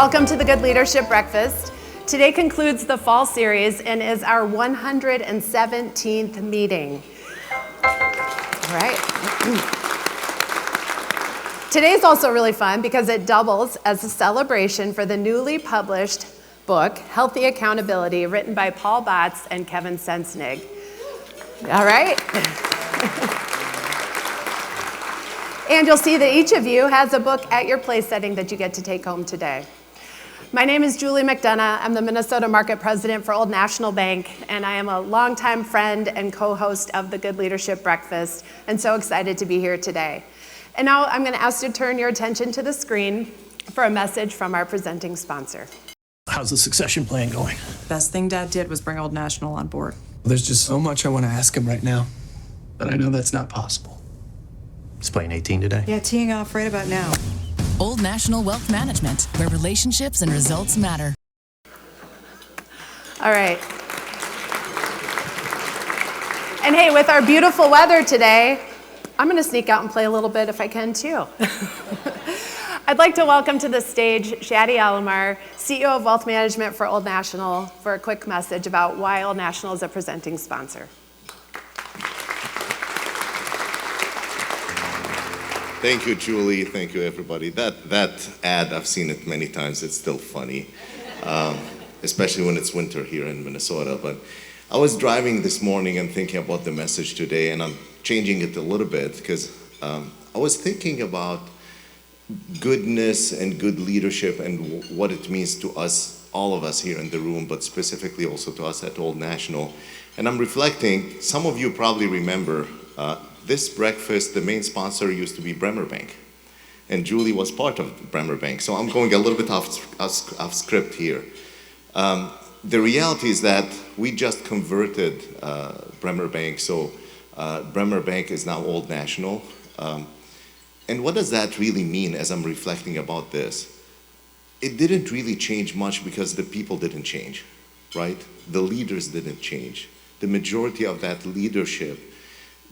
welcome to the Good Leadership Breakfast. Today concludes the fall series and is our 117th meeting. All right. Today's also really fun because it doubles as a celebration for the newly published book, Healthy Accountability, written by Paul Batz and Kevin Sensnig. All right. And you'll see that each of you has a book at your place setting that you get to take home today. My name is Julie McDonough. I'm the Minnesota Market President for Old National Bank, and I am a longtime friend and co-host of the Good Leadership Breakfast, and so excited to be here today. And now I'm going to ask you to turn your attention to the screen for a message from our presenting sponsor. How's the succession plan going? Best thing Dad did was bring Old National on board. There's just so much I want to ask him right now, but I know that's not possible. He's playing 18 today? Yeah, teeing off right about now. Old National Wealth Management, where relationships and results matter. All right. And hey, with our beautiful weather today, I'm going to sneak out and play a little bit if I can too. I'd like to welcome to the stage Shadi Alamar, CEO of Wealth Management for Old National, for a quick message about why Old National is a presenting sponsor. Thank you, Julie. Thank you, everybody. That ad, I've seen it many times. It's still funny, especially when it's winter here in Minnesota. But I was driving this morning and thinking about the message today, and I'm changing it a little bit because I was thinking about goodness and good leadership and what it means to us, all of us here in the room, but specifically also to us at Old National. And I'm reflecting, some of you probably remember, this breakfast, the main sponsor used to be Bremer Bank, and Julie was part of Bremer Bank. So I'm going a little bit off script here. The reality is that we just converted Bremer Bank, so Bremer Bank is now Old National. And what does that really mean as I'm reflecting about this? It didn't really change much because the people didn't change, right? The leaders didn't change. The majority of that leadership,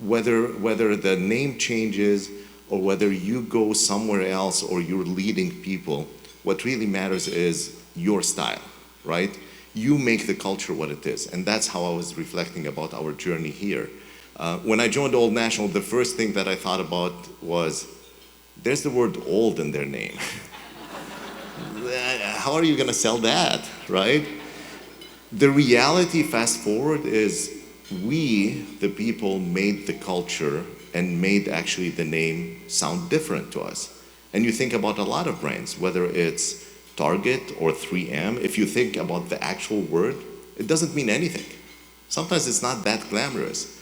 whether the name changes or whether you go somewhere else or you're leading people, what really matters is your style, right? You make the culture what it is, and that's how I was reflecting about our journey here. When I joined Old National, the first thing that I thought about was, there's the word old in their name. How are you gonna sell that, right? The reality, fast forward, is we, the people, made the culture and made actually the name sound different to us. And you think about a lot of brands, whether it's Target or 3M, if you think about the actual word, it doesn't mean anything. Sometimes it's not that glamorous,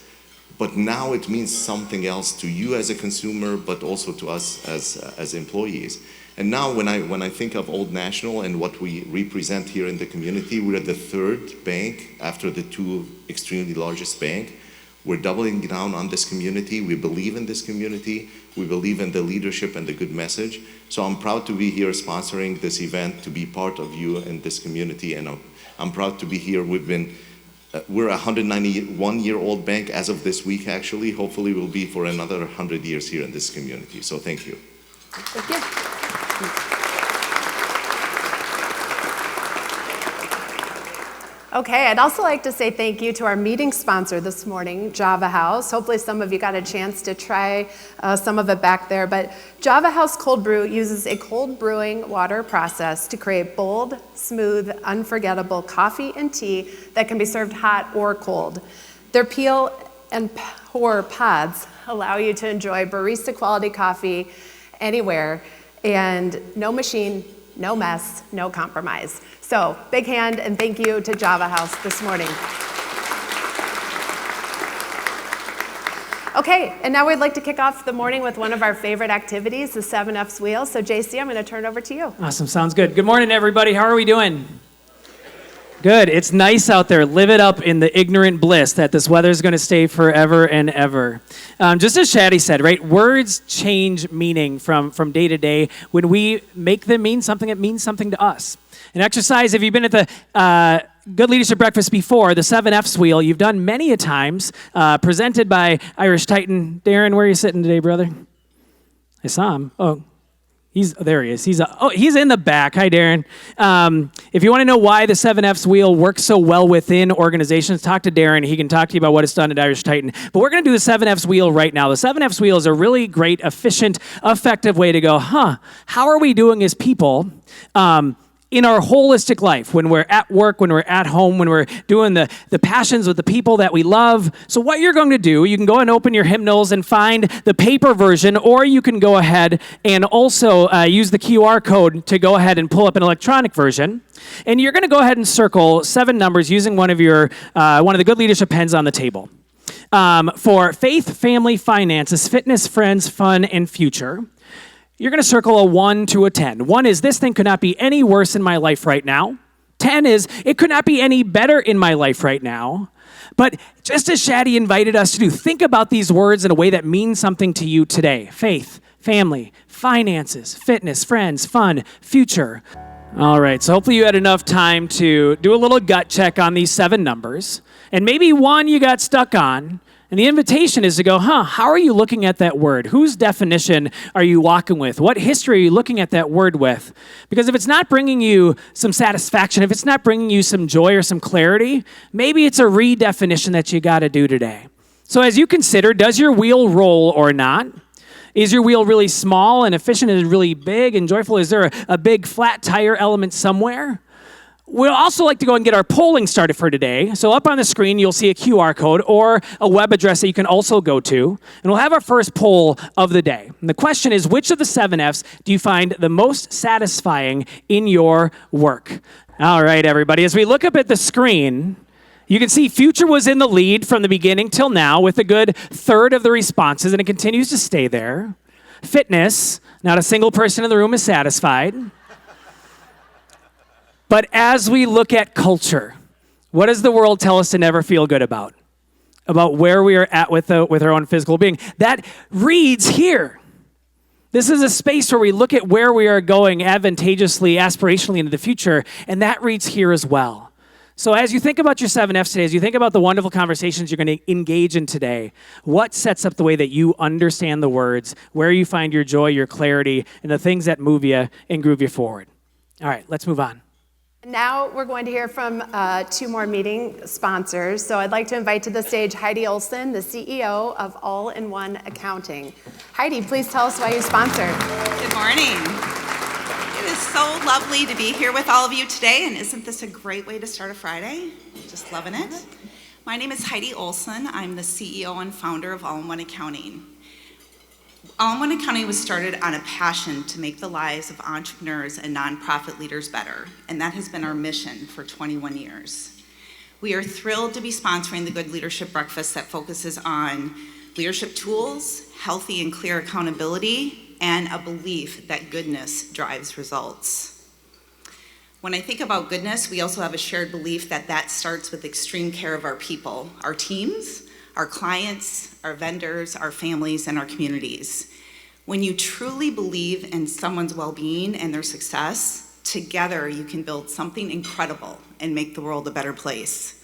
but now it means something else to you as a consumer, but also to us as employees. And now when I think of Old National and what we represent here in the community, we're the third bank after the two extremely largest banks. We're doubling down on this community. We believe in this community. We believe in the leadership and the good message. So I'm proud to be here sponsoring this event, to be part of you in this community, and I'm proud to be here. We're a 191-year-old bank as of this week, actually. Hopefully we'll be for another 100 years here in this community. So thank you. Thank you. Okay, I'd also like to say thank you to our meeting sponsor this morning, Java House. Hopefully some of you got a chance to try some of it back there, but Java House Cold Brew uses a cold brewing water process to create bold, smooth, unforgettable coffee and tea that can be served hot or cold. Their peel and pour pods allow you to enjoy barista quality coffee anywhere, and no machine, no mess, no compromise. So big hand and thank you to Java House this morning. Okay, and now we'd like to kick off the morning with one of our favorite activities, the 7F's wheel. So JC, I'm going to turn it over to you. Awesome, sounds good. Good morning, everybody. How are we doing? Good. It's nice out there. Live it up in the ignorant bliss that this weather's going to stay forever and ever. Just as Shadi said, right? Words change meaning from day to day when we make them mean something that means something to us. An exercise, if you've been at the Good Leadership Breakfast before, the 7F's wheel, you've done many a times, presented by Irish Titan. Darren, where are you sitting today, brother? I saw him. Oh, There he is. He's in the back. Hi, Darren. If you want to know why the 7F's wheel works so well within organizations, talk to Darren. He can talk to you about what it's done at Irish Titan. But we're going to do the 7F's wheel right now. The 7F's wheel is a really great, efficient, effective way to go, how are we doing as people in our holistic life, when we're at work, when we're at home, when we're doing the passions with the people that we love. So what you're going to do, you can go and open your hymnals and find the paper version, or you can go ahead and also use the QR code to go ahead and pull up an electronic version. And you're going to go ahead and circle 7 numbers using one of the good leadership pens on the table. For faith, family, finances, fitness, friends, fun, and future. You're going to circle a 1 to a 10. 1 is, this thing could not be any worse in my life right now. 10 is, it could not be any better in my life right now. But just as Shaddy invited us to do, think about these words in a way that means something to you today. Faith, family, finances, fitness, friends, fun, future. All right, so hopefully you had enough time to do a little gut check on these 7 numbers. And maybe one you got stuck on. And the invitation is to go, how are you looking at that word? Whose definition are you walking with? What history are you looking at that word with? Because if it's not bringing you some satisfaction, if it's not bringing you some joy or some clarity, maybe it's a redefinition that you got to do today. So as you consider, does your wheel roll or not? Is your wheel really small and efficient? Is it really big and joyful? Is there a big flat tire element somewhere? We'd also like to go and get our polling started for today. So up on the screen, you'll see a QR code or a web address that you can also go to. And we'll have our first poll of the day. And the question is, which of the 7F's do you find the most satisfying in your work? All right, everybody. As we look up at the screen, you can see future was in the lead from the beginning till now with a good third of the responses, and it continues to stay there. Fitness, not a single person in the room is satisfied. But as we look at culture, what does the world tell us to never feel good about? About where we are at with our own physical being. That reads here. This is a space where we look at where we are going advantageously, aspirationally into the future, and that reads here as well. So as you think about your 7Fs today, as you think about the wonderful conversations you're going to engage in today, what sets up the way that you understand the words, where you find your joy, your clarity, and the things that move you and groove you forward? All right, let's move on. Now we're going to hear from 2 more meeting sponsors. So I'd like to invite to the stage Heidi Olson, the CEO of All-in-One Accounting. Heidi, please tell us why you sponsored. Good morning. It is so lovely to be here with all of you today, and isn't this a great way to start a Friday? Just loving it. My name is Heidi Olson. I'm the CEO and founder of All-in-One Accounting. All-in-One Accounting was started on a passion to make the lives of entrepreneurs and nonprofit leaders better, and that has been our mission for 21 years. We are thrilled to be sponsoring the Good Leadership Breakfast that focuses on leadership tools, healthy and clear accountability, and a belief that goodness drives results. When I think about goodness, we also have a shared belief that starts with extreme care of our people, our teams, our clients, our vendors, our families, and our communities. When you truly believe in someone's well-being and their success, together you can build something incredible and make the world a better place.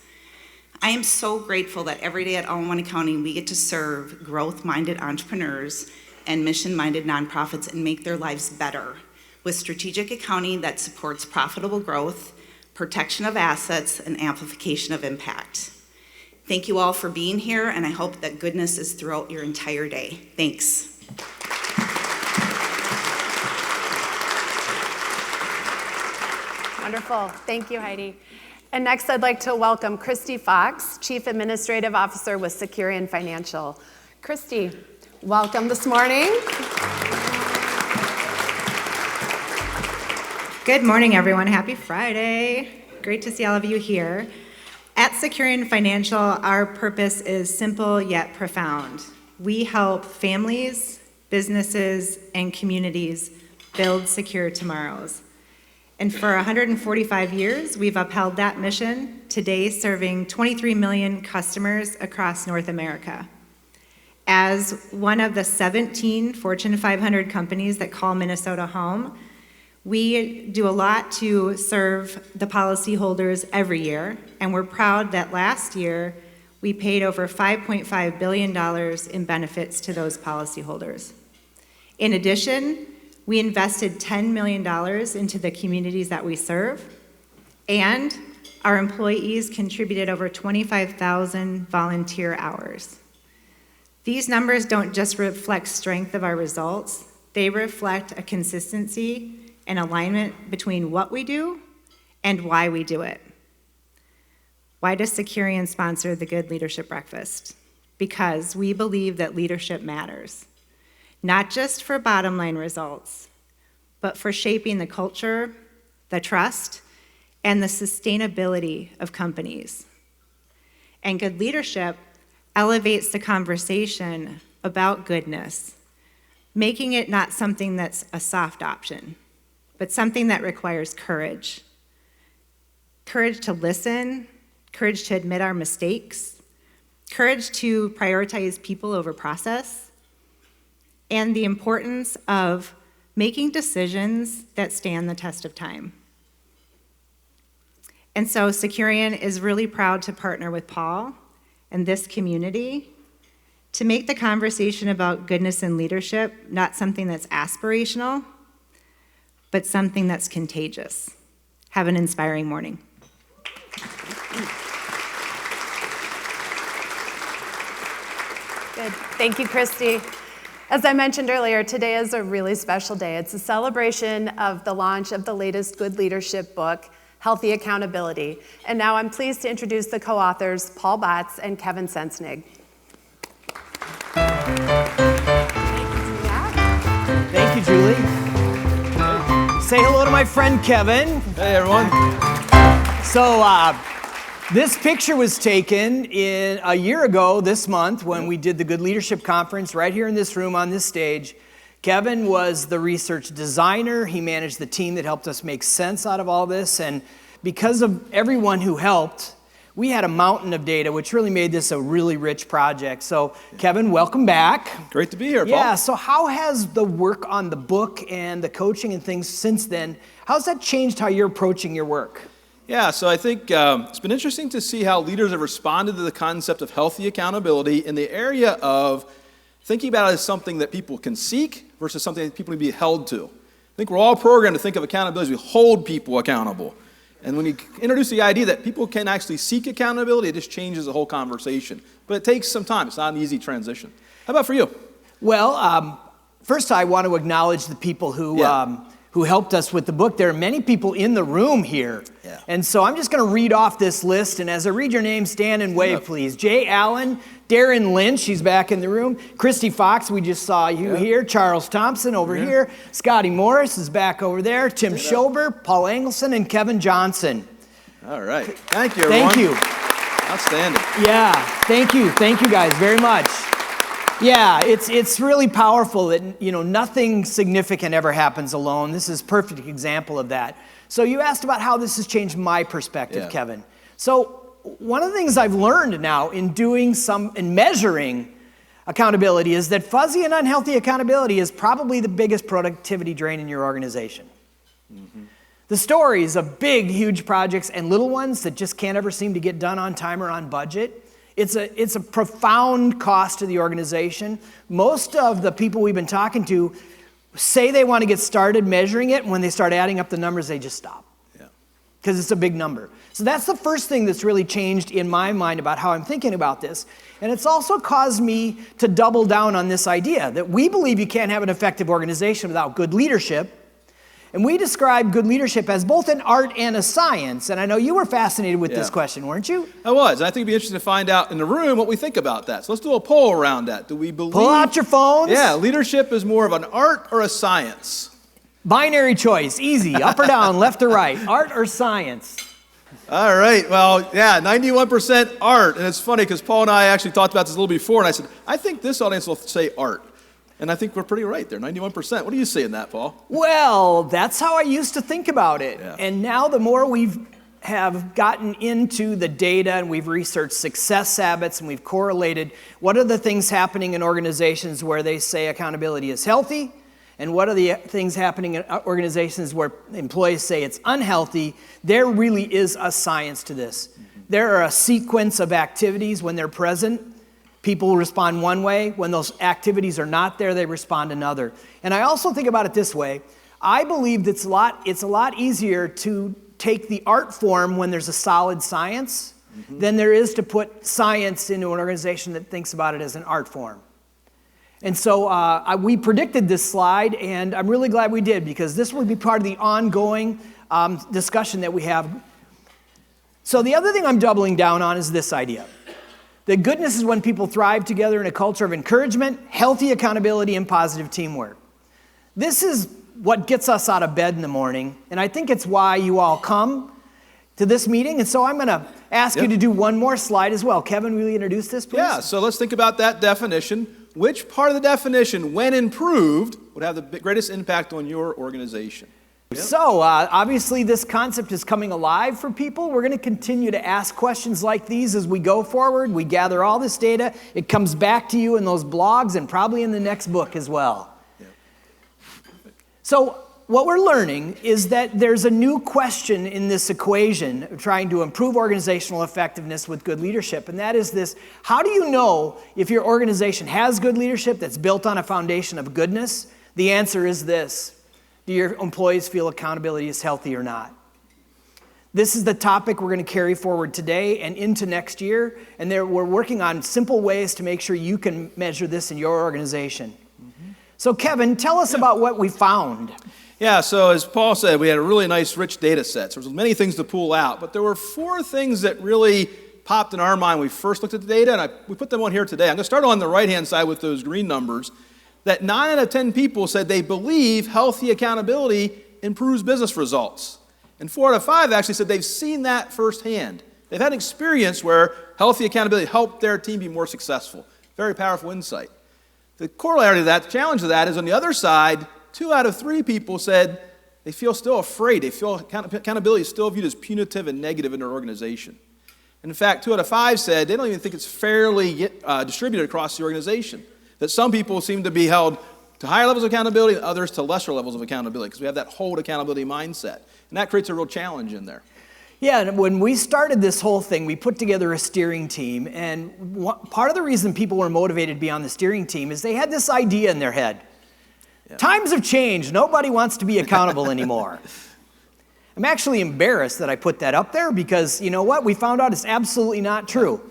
I am so grateful that every day at All-in-One Accounting we get to serve growth-minded entrepreneurs and mission-minded nonprofits and make their lives better with strategic accounting that supports profitable growth, protection of assets, and amplification of impact. Thank you all for being here, and I hope that goodness is throughout your entire day. Thanks. Wonderful. Thank you, Heidi. And next, I'd like to welcome Christy Fox, Chief Administrative Officer with Securian Financial. Christy, welcome this morning. Good morning, everyone. Happy Friday. Great to see all of you here. At Securian Financial, our purpose is simple yet profound. We help families, businesses, and communities build secure tomorrows. And for 145 years, we've upheld that mission, today serving 23 million customers across North America. As one of the 17 Fortune 500 companies that call Minnesota home, we do a lot to serve the policyholders every year, and we're proud that last year we paid over $5.5 billion in benefits to those policyholders. In addition, We invested $10 million into the communities that we serve, and our employees contributed over 25,000 volunteer hours. These numbers don't just reflect strength of our results, they reflect a consistency and alignment between what we do and why we do it. Why does Securian sponsor the Good Leadership Breakfast? Because we believe that leadership matters, not just for bottom line results, but for shaping the culture, the trust, and the sustainability of companies. And good leadership elevates the conversation about goodness, making it not something that's a soft option, but something that requires courage. Courage to listen, courage to admit our mistakes, courage to prioritize people over process, and the importance of making decisions that stand the test of time. And so Securian is really proud to partner with Paul and this community to make the conversation about goodness and leadership not something that's aspirational, but something that's contagious. Have an inspiring morning. Good. Thank you, Christy. As I mentioned earlier, today is a really special day. It's a celebration of the launch of the latest Good Leadership book, Healthy Accountability. And now I'm pleased to introduce the co-authors, Paul Batz and Kevin Sensnig. Thank you, Julie. Say hello to my friend Kevin. Hey, everyone. So, this picture was taken a year ago this month when we did the Good Leadership Conference right here in this room on this stage. Kevin was the research designer. He managed the team that helped us make sense out of all this. And because of everyone who helped, we had a mountain of data, which really made this a really rich project. So, Kevin, welcome back. Great to be here, Paul. Yeah, so how has the work on the book and the coaching and things since then, how's that changed how you're approaching your work? Yeah, so I think it's been interesting to see how leaders have responded to the concept of healthy accountability in the area of thinking about it as something that people can seek versus something that people need to be held to. I think we're all programmed to think of accountability as we hold people accountable. And when you introduce the idea that people can actually seek accountability, it just changes the whole conversation. But it takes some time. It's not an easy transition. How about for you? Well, first I want to acknowledge the people who helped us with the book. There are many people in the room here. Yeah. And so I'm just going to read off this list. And as I read your name, stand and wave, please. Jay Allen, Darren Lynch, she's back in the room. Christy Fox, we just saw you here. Charles Thompson over here. Scotty Morris is back over there. Tim Schober, Paul Engelson, and Kevin Johnson. All right. Thank you, everyone. Thank you. Outstanding. Yeah, thank you. Thank you guys very much. Yeah, it's really powerful that, nothing significant ever happens alone. This is a perfect example of that. So you asked about how this has changed my perspective, Kevin. So one of the things I've learned now in measuring accountability is that fuzzy and unhealthy accountability is probably the biggest productivity drain in your organization. Mm-hmm. The stories of big, huge projects and little ones that just can't ever seem to get done on time or on budget, it's a profound cost to the organization. Most of the people we've been talking to say they want to get started measuring it, and when they start adding up the numbers, they just stop. Because it's a big number. So that's the first thing that's really changed in my mind about how I'm thinking about this. And it's also caused me to double down on this idea that we believe you can't have an effective organization without good leadership. And we describe good leadership as both an art and a science. And I know you were fascinated with this question, weren't you? I was. And I think it'd be interesting to find out in the room what we think about that. So let's do a poll around that. Do we believe... Pull out your phones. Yeah, leadership is more of an art or a science? Binary choice, easy, up or down, left or right, art or science? All right, well, 91% art. And it's funny because Paul and I actually talked about this a little before, and I said, I think this audience will say art. And I think we're pretty right there, 91%. What do you say in that, Paul? Well, that's how I used to think about it. Yeah. And now the more have gotten into the data and we've researched success habits and we've correlated what are the things happening in organizations where they say accountability is healthy, and what are the things happening in organizations where employees say it's unhealthy, there really is a science to this. Mm-hmm. There are a sequence of activities when they're present People respond one way. When those activities are not there, they respond another. And I also think about it this way. I believe that it's a lot easier to take the art form when there's a solid science than there is to put science into an organization that thinks about it as an art form. And so we predicted this slide, and I'm really glad we did, because this will be part of the ongoing discussion that we have. So the other thing I'm doubling down on is this idea. That goodness is when people thrive together in a culture of encouragement, healthy accountability, and positive teamwork. This is what gets us out of bed in the morning, and I think it's why you all come to this meeting. And so I'm going to ask you to do one more slide as well. Kevin, will you introduce this, please? Yeah, so let's think about that definition. Which part of the definition, when improved, would have the greatest impact on your organization? So, obviously this concept is coming alive for people. We're going to continue to ask questions like these as we go forward. We gather all this data. It comes back to you in those blogs and probably in the next book as well. So, what we're learning is that there's a new question in this equation of trying to improve organizational effectiveness with good leadership, and that is this: how do you know if your organization has good leadership that's built on a foundation of goodness? The answer is this: do your employees feel accountability is healthy or not? This is the topic we're going to carry forward today and into next year, and we're working on simple ways to make sure you can measure this in your organization. So Kevin, tell us about what we found. Yeah, so as Paul said, we had a really nice, rich data set. So there was many things to pull out, but there were 4 things that really popped in our mind when we first looked at the data, and we put them on here today. I'm going to start on the right-hand side with those green numbers. That 9 out of 10 people said they believe healthy accountability improves business results. And 4 out of 5 actually said they've seen that firsthand. They've had an experience where healthy accountability helped their team be more successful. Very powerful insight. The corollary to that, the challenge to that, is on the other side, 2 out of 3 people said they feel still afraid. They feel accountability is still viewed as punitive and negative in their organization. And in fact, 2 out of 5 said they don't even think it's fairly distributed across the organization. That some people seem to be held to higher levels of accountability and others to lesser levels of accountability, because we have that hold accountability mindset. And that creates a real challenge in there. Yeah, and when we started this whole thing, we put together a steering team, and part of the reason people were motivated to be on the steering team is they had this idea in their head. Yeah. Times have changed. Nobody wants to be accountable anymore. I'm actually embarrassed that I put that up there, because you know what? We found out it's absolutely not true.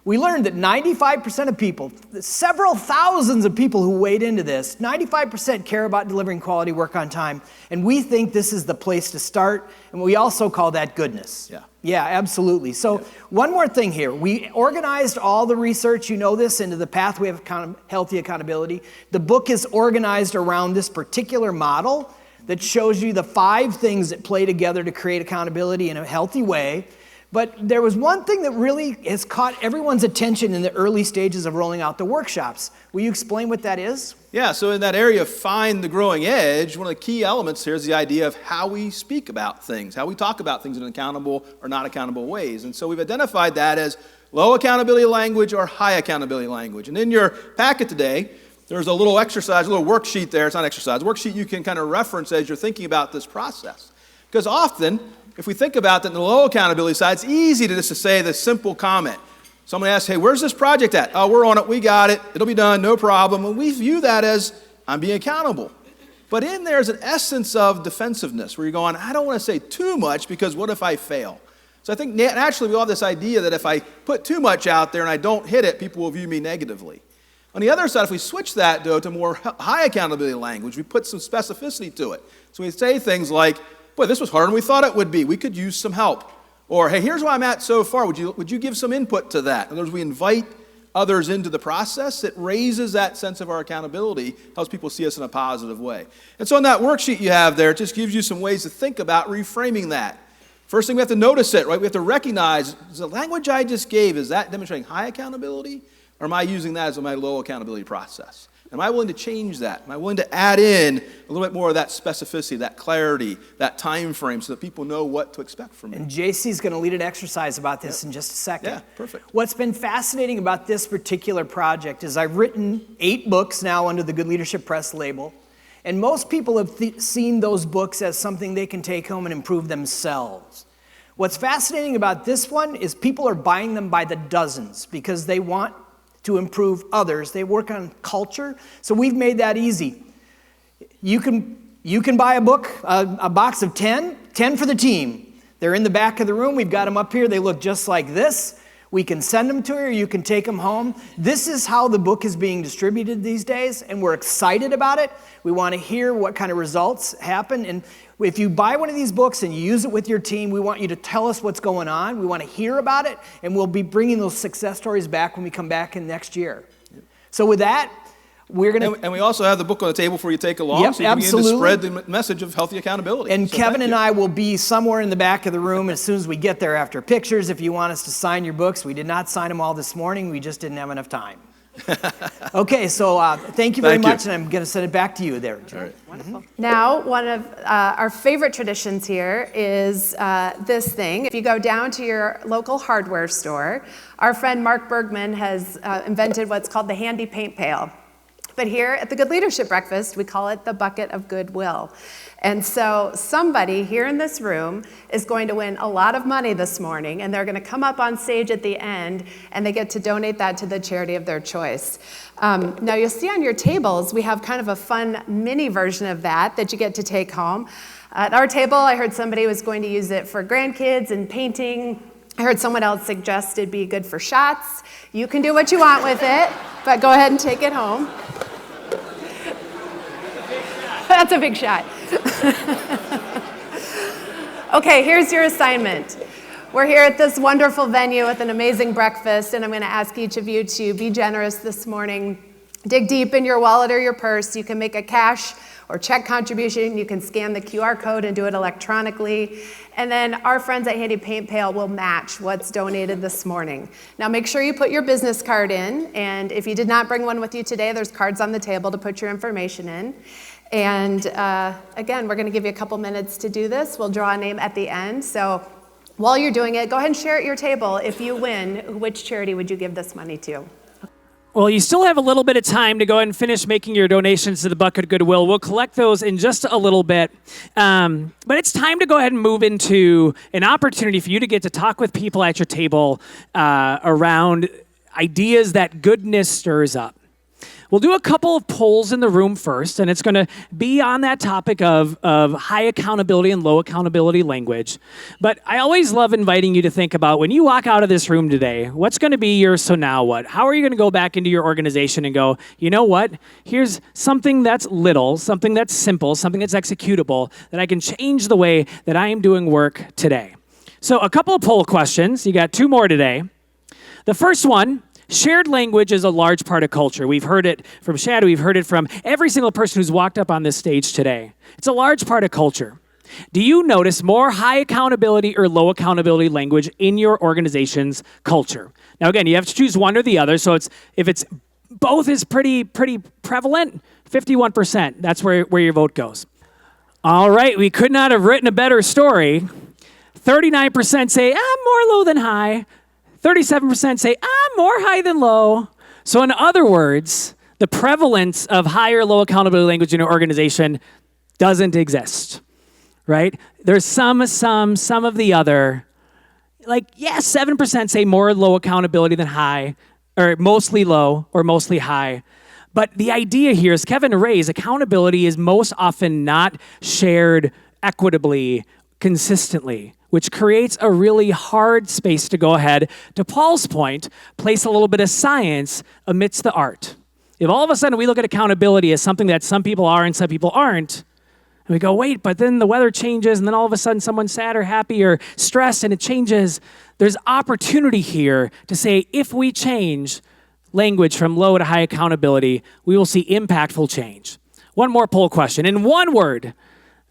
We learned that 95% of people, several thousands of people who weighed into this, 95% care about delivering quality work on time. And we think this is the place to start. And we also call that goodness. Yeah, absolutely. So one more thing here. We organized all the research, you know this, into the pathway of healthy accountability. The book is organized around this particular model that shows you the 5 things that play together to create accountability in a healthy way. But there was one thing that really has caught everyone's attention in the early stages of rolling out the workshops. Will you explain what that is? Yeah, so in that area of find the growing edge, one of the key elements here is the idea of how we speak about things, how we talk about things in accountable or not accountable ways. And so we've identified that as low accountability language or high accountability language. And in your packet today, there's a little exercise, a little worksheet there. It's not an exercise, a worksheet you can kind of reference as you're thinking about this process. Because often, if we think about that in the low accountability side, it's easy to just say the simple comment. Someone asks, hey, where's this project at? Oh, we're on it, we got it, it'll be done, no problem. And we view that as, I'm being accountable. But in there's an essence of defensiveness where you're going, I don't want to say too much because what if I fail? So I think naturally we all have this idea that if I put too much out there and I don't hit it, people will view me negatively. On the other side, if we switch that, though, to more high accountability language, we put some specificity to it. So we say things like, boy, this was harder than we thought it would be. We could use some help. Or, hey, here's where I'm at so far. Would you give some input to that? In other words, we invite others into the process. It raises that sense of our accountability, helps people see us in a positive way. And so on that worksheet you have there, it just gives you some ways to think about reframing that. First thing, we have to notice it, right? We have to recognize, is the language I just gave, is that demonstrating high accountability? Or am I using that as my low accountability process? Am I willing to change that? Am I willing to add in a little bit more of that specificity, that clarity, that time frame so that people know what to expect from me? And JC's going to lead an exercise about this in just a second. Yeah, perfect. What's been fascinating about this particular project is I've written 8 books now under the Good Leadership Press label, and most people have seen those books as something they can take home and improve themselves. What's fascinating about this one is people are buying them by the dozens because they want to improve others. They work on culture. So we've made that easy. You can buy a book, a box of 10 for the team. They're in the back of the room. We've got them up here. They look just like this. We can send them to you, or you can take them home. This is how the book is being distributed these days, and we're excited about it. We want to hear what kind of results happen. And if you buy one of these books and you use it with your team, we want you to tell us what's going on. We want to hear about it, and we'll be bringing those success stories back when we come back in next year. So with that, we're going to... And we also have the book on the table for you to take along, yep, so you can begin to absolutely. spread the message of healthy accountability. And So Kevin thank and you. I will be somewhere in the back of the room as soon as we get there after pictures. If you want us to sign your books, we did not sign them all this morning. We just didn't have enough time. Okay, so thank you very Thank you. much, and I'm going to send it back to you there, Jude. All right. Wonderful. Now, one of our favorite traditions here is this thing. If you go down to your local hardware store, our friend Mark Bergman has invented what's called the Handy Paint Pail. But here at the Good Leadership Breakfast, we call it the Bucket of Goodwill. And so somebody here in this room is going to win a lot of money this morning, and they're going to come up on stage at the end, and they get to donate that to the charity of their choice. Now, you'll see on your tables, we have kind of a fun mini version of that you get to take home. At our table, I heard somebody was going to use it for grandkids and painting. I heard someone else suggest it'd be good for shots. You can do what you want with it, but go ahead and take it home. That's a big shot. Okay, here's your assignment. We're here at this wonderful venue with an amazing breakfast, and I'm going to ask each of you to be generous this morning. Dig deep in your wallet or your purse. You can make a cash or check contribution. You can scan the QR code and do it electronically. And then our friends at Handy Paint Pail will match what's donated this morning. Now make sure you put your business card in, and if you did not bring one with you today, there's cards on the table to put your information in. And again, we're going to give you a couple minutes to do this. We'll draw a name at the end. So while you're doing it, go ahead and share at your table. If you win, which charity would you give this money to? Well, you still have a little bit of time to go ahead and finish making your donations to the Bucket of Goodwill. We'll collect those in just a little bit. But it's time to go ahead and move into an opportunity for you to get to talk with people at your table around ideas that goodness stirs up. We'll do a couple of polls in the room first, and it's going to be on that topic of high accountability and low accountability language. But I always love inviting you to think about when you walk out of this room today, what's going to be your so now what? How are you going to go back into your organization and go, you know what? Here's something that's little, something that's simple, something that's executable, that I can change the way that I am doing work today. So a couple of poll questions. You got 2 more today. The first one, shared language is a large part of culture. We've heard it from Shad. We've heard it from every single person who's walked up on this stage today. It's a large part of culture. Do you notice more high accountability or low accountability language in your organization's culture? Now, again, you have to choose one or the other. So if it's both is pretty prevalent, 51%. That's where your vote goes. All right, we could not have written a better story. 39% say, more low than high. 37% say, more high than low. So in other words, the prevalence of high or low accountability language in your organization doesn't exist, right? There's some of the other. 7% say more low accountability than high, or mostly low or mostly high. But the idea here is Kevin Ray's accountability is most often not shared equitably, consistently, which creates a really hard space to go ahead, to Paul's point, place a little bit of science amidst the art. If all of a sudden we look at accountability as something that some people are and some people aren't, and we go, wait, but then the weather changes, and then all of a sudden someone's sad or happy or stressed, and it changes, there's opportunity here to say, if we change language from low to high accountability, we will see impactful change. One more poll question. In one word,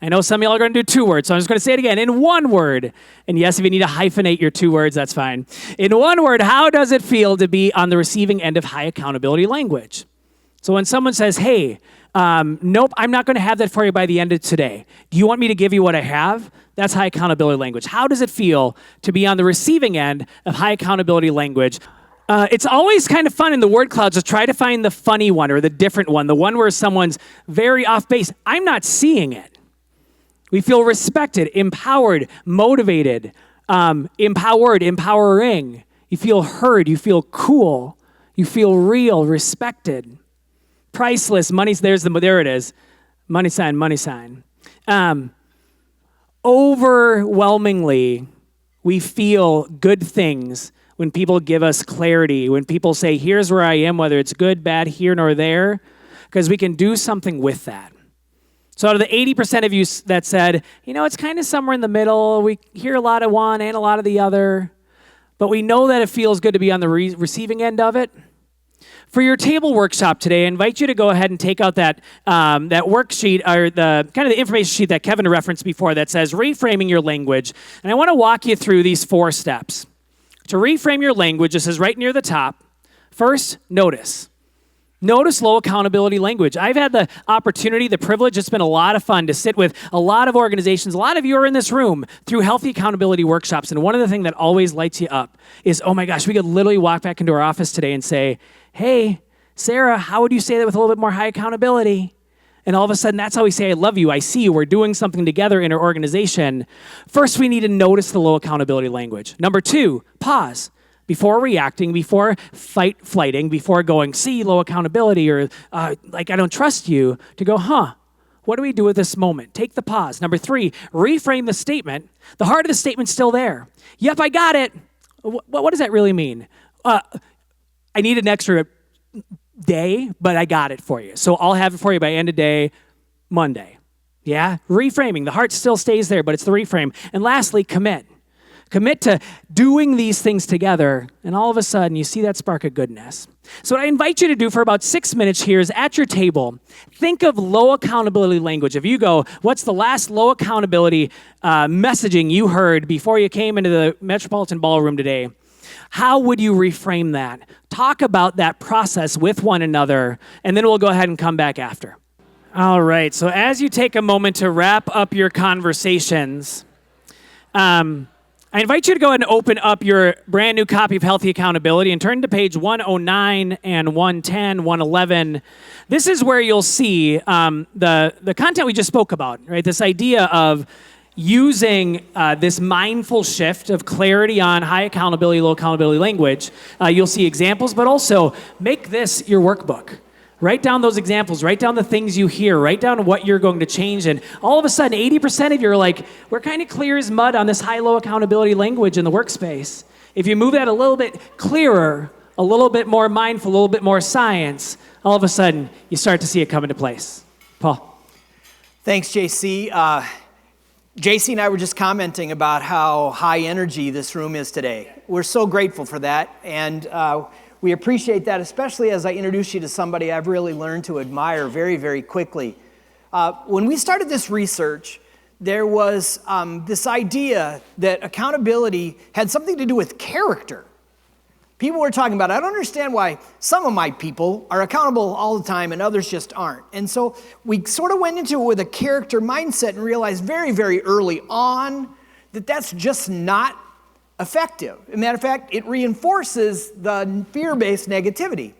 I know some of y'all are going to do 2 words, so I'm just going to say it again. In one word, and yes, if you need to hyphenate your 2 words, that's fine. In one word, how does it feel to be on the receiving end of high accountability language? So when someone says, hey, nope, I'm not going to have that for you by the end of today. Do you want me to give you what I have? That's high accountability language. How does it feel to be on the receiving end of high accountability language? It's always kind of fun in the word clouds to try to find the funny one or the different one, the one where someone's very off base. I'm not seeing it. We feel respected, empowered, motivated, empowered, empowering. You feel heard. You feel cool. You feel real, respected, priceless. There it is. Money sign, money sign. Overwhelmingly, we feel good things when people give us clarity, when people say, here's where I am, whether it's good, bad, here nor there, because we can do something with that. So out of the 80% of you that said, it's kind of somewhere in the middle, we hear a lot of one and a lot of the other, but we know that it feels good to be on the receiving end of it. For your table workshop today, I invite you to go ahead and take out that worksheet, or the kind of the information sheet that Kevin referenced before that says reframing your language. And I want to walk you through these 4 steps. To reframe your language, this is right near the top. First, notice. Notice low accountability language. I've had the opportunity, the privilege, it's been a lot of fun to sit with a lot of organizations. A lot of you are in this room through healthy accountability workshops. And one of the things that always lights you up is, oh my gosh, we could literally walk back into our office today and say, hey, Sarah, how would you say that with a little bit more high accountability? And all of a sudden, that's how we say, I love you, I see you, we're doing something together in our organization. First, we need to notice the low accountability language. Number 2, pause. Before reacting, before flighting, before going, see, low accountability, or like I don't trust you, to go, what do we do with this moment? Take the pause. Number 3, reframe the statement. The heart of the statement's still there. Yep, I got it. What does that really mean? I need an extra day, but I got it for you. So I'll have it for you by end of day, Monday. Yeah? Reframing. The heart still stays there, but it's the reframe. And lastly, commit. Commit to doing these things together, and all of a sudden, you see that spark of goodness. So what I invite you to do for about 6 minutes here is at your table, think of low accountability language. If you go, what's the last low accountability messaging you heard before you came into the Metropolitan Ballroom today? How would you reframe that? Talk about that process with one another, and then we'll go ahead and come back after. All right, so as you take a moment to wrap up your conversations, I invite you to go ahead and open up your brand new copy of Healthy Accountability and turn to page 109 and 110, 111. This is where you'll see the content we just spoke about, right? This idea of using this mindful shift of clarity on high accountability, low accountability language. You'll see examples, but also make this your workbook. Write down those examples, write down the things you hear, write down what you're going to change, and all of a sudden, 80% of you are like, we're kind of clear as mud on this high-low accountability language in the workspace. If you move that a little bit clearer, a little bit more mindful, a little bit more science, all of a sudden, you start to see it come into place. Paul. Thanks, JC. JC and I were just commenting about how high energy this room is today. We're so grateful for that, and we appreciate that, especially as I introduce you to somebody I've really learned to admire very, very quickly. When we started this research, there was this idea that accountability had something to do with character. People were talking about, I don't understand why some of my people are accountable all the time and others just aren't. And so we sort of went into it with a character mindset and realized very, very early on that that's just not effective. As a matter of fact, it reinforces the fear-based negativity.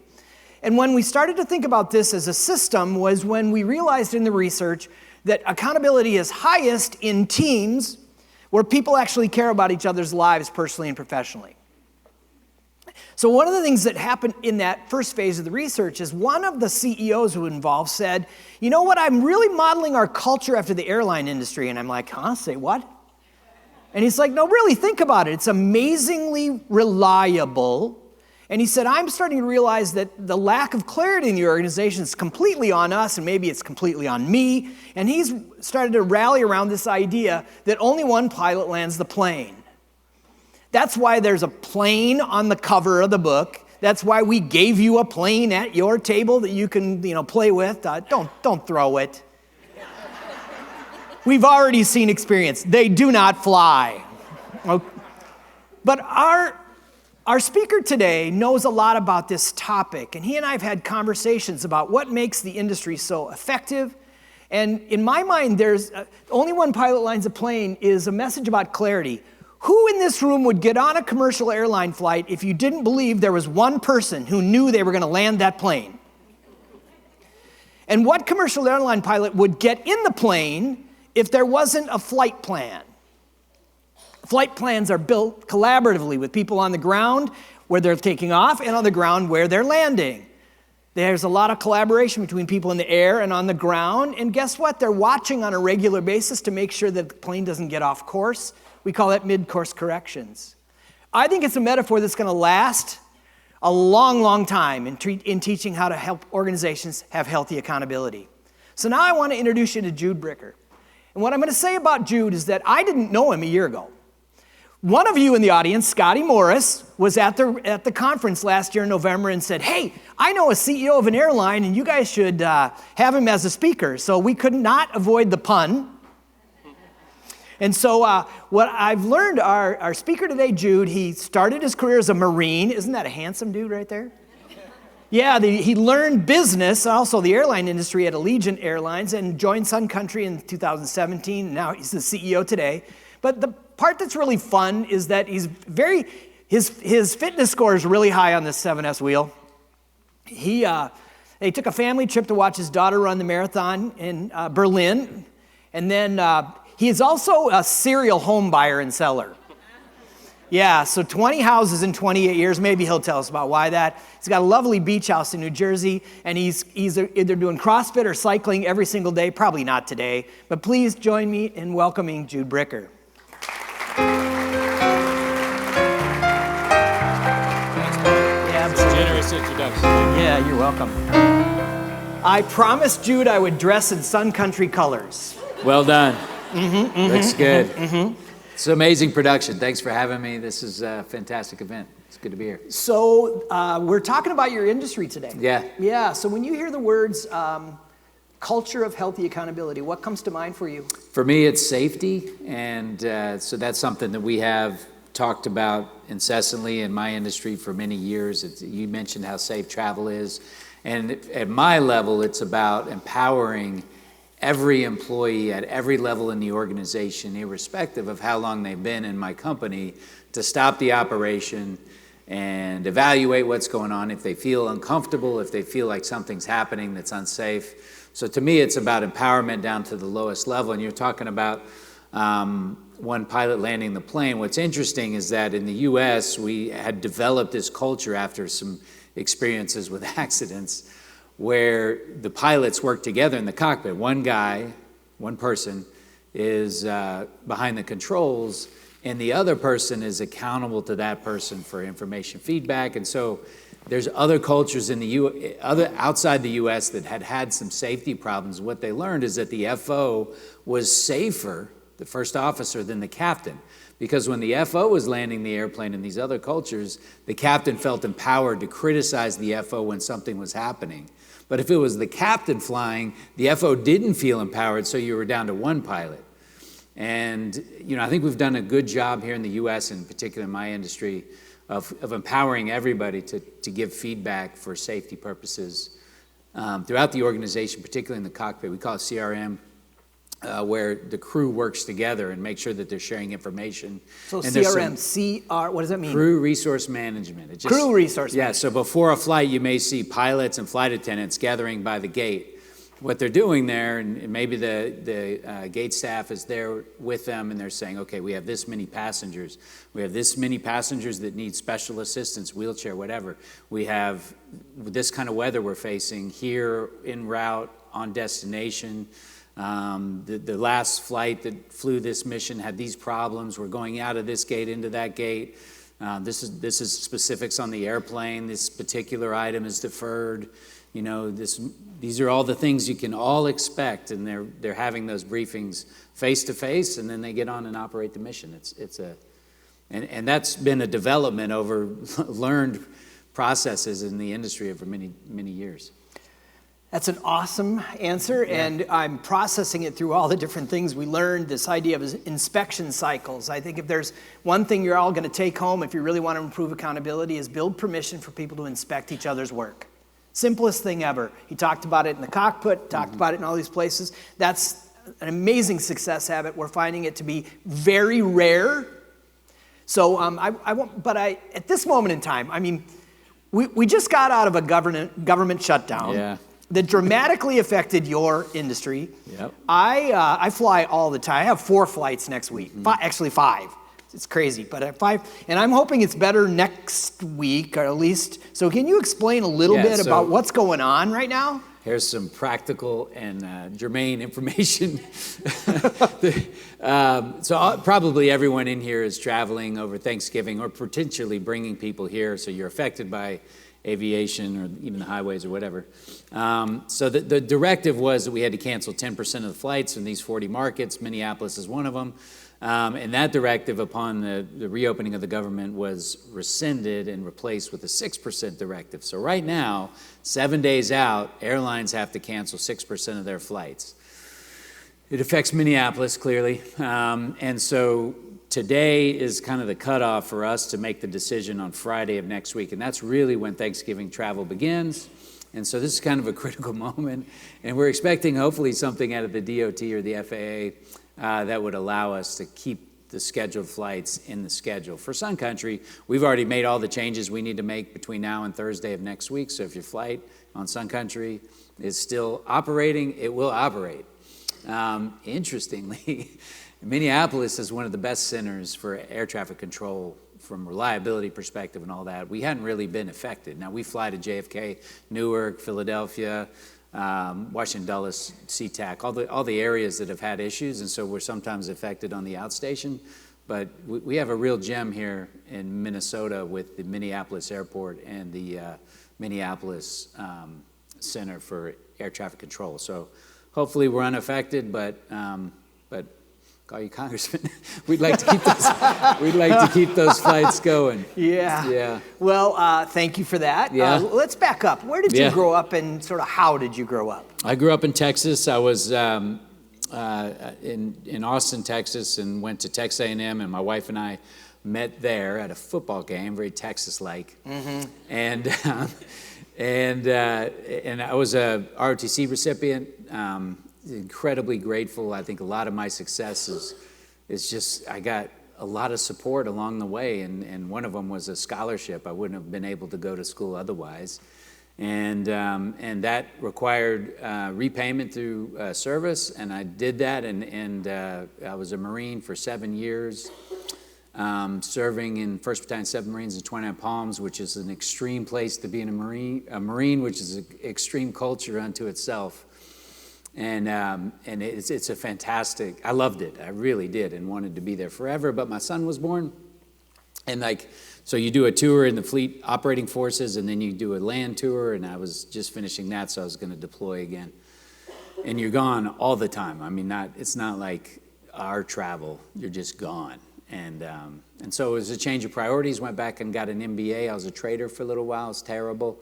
And when we started to think about this as a system was when we realized in the research that accountability is highest in teams where people actually care about each other's lives personally and professionally. So one of the things that happened in that first phase of the research is one of the CEOs who were involved said, you know what, I'm really modeling our culture after the airline industry. And I'm like, say what? And he's like, no, really, think about it. It's amazingly reliable. And he said, I'm starting to realize that the lack of clarity in the organization is completely on us, and maybe it's completely on me. And he's started to rally around this idea that only one pilot lands the plane. That's why there's a plane on the cover of the book. That's why we gave you a plane at your table that you can, play with. Don't throw it. We've already seen experience. They do not fly. Okay. But our speaker today knows a lot about this topic, and he and I have had conversations about what makes the industry so effective. And in my mind, there's only one pilot lands a plane is a message about clarity. Who in this room would get on a commercial airline flight if you didn't believe there was one person who knew they were going to land that plane? And what commercial airline pilot would get in the plane if there wasn't a flight plan? Flight plans are built collaboratively with people on the ground. where they're taking off and on the ground where they're landing. There's a lot of collaboration between people in the air and on the ground. And guess what? They're watching on a regular basis to make sure that the plane doesn't get off course. We call that mid-course corrections. I think it's a metaphor that's going to last a long, long time in teaching how to help organizations have healthy accountability. So now I want to introduce you to Jude Bricker. And what I'm going to say about Jude is that I didn't know him a year ago. One of you in the audience, Scotty Morris, was at the conference last year in November and said, hey, I know a CEO of an airline and you guys should have him as a speaker. So we could not avoid the pun. And so what I've learned, our speaker today, Jude, he started his career as a Marine. Isn't that a handsome dude right there? Yeah, he learned business, also the airline industry at Allegiant Airlines, and joined Sun Country in 2017. Now he's the CEO today. But the part that's really fun is that his fitness score is really high on this 7S wheel. They took a family trip to watch his daughter run the marathon in Berlin. And then he is also a serial home buyer and seller. Yeah, so 20 houses in 28 years. Maybe he'll tell us about why that. He's got a lovely beach house in New Jersey, and he's either doing CrossFit or cycling every single day. Probably not today. But please join me in welcoming Jude Bricker. Generous introduction. Yeah, you're welcome. I promised Jude I would dress in Sun Country colors. Well done. Looks good. It's an amazing production. Thanks for having me. This is a fantastic event. It's good to be here. So we're talking about your industry today. Yeah. Yeah, so when you hear the words culture of healthy accountability, what comes to mind for you? For me, it's safety. And so that's something that we have talked about incessantly in my industry for many years. You mentioned how safe travel is. And at my level, it's about empowering every employee at every level in the organization, irrespective of how long they've been in my company, to stop the operation and evaluate what's going on if they feel uncomfortable, if they feel like something's happening that's unsafe. So to me, it's about empowerment down to the lowest level. And you're talking about one pilot landing the plane. What's interesting is that in the US, we had developed this culture after some experiences with accidents where the pilots work together in the cockpit. One guy, one person, is behind the controls, and the other person is accountable to that person for information feedback. And so there's other cultures in the outside the US that had some safety problems. What they learned is that the FO was safer, the first officer, than the captain. Because when the FO was landing the airplane in these other cultures, the captain felt empowered to criticize the FO when something was happening. But if it was the captain flying, the FO didn't feel empowered, so you were down to one pilot. And I think we've done a good job here in the US, in particular in my industry, of empowering everybody to give feedback for safety purposes throughout the organization, particularly in the cockpit. We call it CRM. Where the crew works together and make sure that they're sharing information. So and CRM, what does that mean? Crew resource management. Crew resource management. Yeah, so before a flight, you may see pilots and flight attendants gathering by the gate. What they're doing there, and maybe the gate staff is there with them, and they're saying, okay, we have this many passengers. We have this many passengers that need special assistance, wheelchair, whatever. We have this kind of weather we're facing here, en route, on destination. The last flight that flew this mission had these problems. We're going out of this gate into that gate. This is specifics on the airplane. This particular item is deferred. These are all the things you can all expect, and they're having those briefings face to face, and then they get on and operate the mission. And that's been a development over learned processes in the industry over many, many years. That's an awesome answer, and I'm processing it through all the different things we learned, this idea of inspection cycles. I think if there's one thing you're all going to take home if you really want to improve accountability is build permission for people to inspect each other's work. Simplest thing ever. He talked about it in the cockpit, talked about it in all these places. That's an amazing success habit. We're finding it to be very rare. So at this moment in time, we just got out of a government shutdown. Yeah. That dramatically affected your industry. Yep. I fly all the time. I have 4 flights next week. Actually 5. it's crazy. But and I'm hoping it's better next week, or at least. So can you explain a little bit about what's going on right now? Here's some practical and germane information. So probably everyone in here is traveling over Thanksgiving or potentially bringing people here, so you're affected by aviation or even the highways or whatever. So the directive was that we had to cancel 10% of the flights in these 40 markets. Minneapolis is one of them. And that directive, upon the reopening of the government, was rescinded and replaced with a 6% directive. So right now, 7 days out, airlines have to cancel 6% of their flights. It affects Minneapolis, clearly. And so today is kind of the cutoff for us to make the decision on Friday of next week. And that's really when Thanksgiving travel begins. And so this is kind of a critical moment. And we're expecting hopefully something out of the DOT or the FAA that would allow us to keep the scheduled flights in the schedule. For Sun Country, we've already made all the changes we need to make between now and Thursday of next week. So if your flight on Sun Country is still operating, it will operate. Interestingly, Minneapolis is one of the best centers for air traffic control from reliability perspective and all that. We hadn't really been affected. Now we fly to JFK, Newark, Philadelphia, Washington Dulles, SeaTac, all the areas that have had issues, and so we're sometimes affected on the outstation. But we have a real gem here in Minnesota with the Minneapolis Airport and the Minneapolis Center for Air Traffic Control. So hopefully we're unaffected, but call you Congressman. We'd like to keep those flights going. Yeah. Well, thank you for that. Yeah. Let's back up. Where did you grow up, and sort of how did you grow up? I grew up in Texas. I was in Austin, Texas, and went to Texas A&M, and my wife and I met there at a football game, very Texas-like. Mm-hmm. And I was a ROTC recipient. Incredibly grateful. I think a lot of my success is just I got a lot of support along the way, and one of them was a scholarship. I wouldn't have been able to go to school otherwise, and that required repayment through service, and I did that, and I was a Marine for 7 years, serving in 1st Battalion 7 Marines in 29 Palms, which is an extreme place to be in a Marine, which is an extreme culture unto itself. And it's a fantastic, I loved it, I really did, and wanted to be there forever, but my son was born, and so you do a tour in the fleet operating forces, and then you do a land tour, and I was just finishing that, so I was gonna deploy again. And you're gone all the time. I mean, it's not like our travel, you're just gone. And so it was a change of priorities, went back and got an MBA. I was a trader for a little while, it was terrible.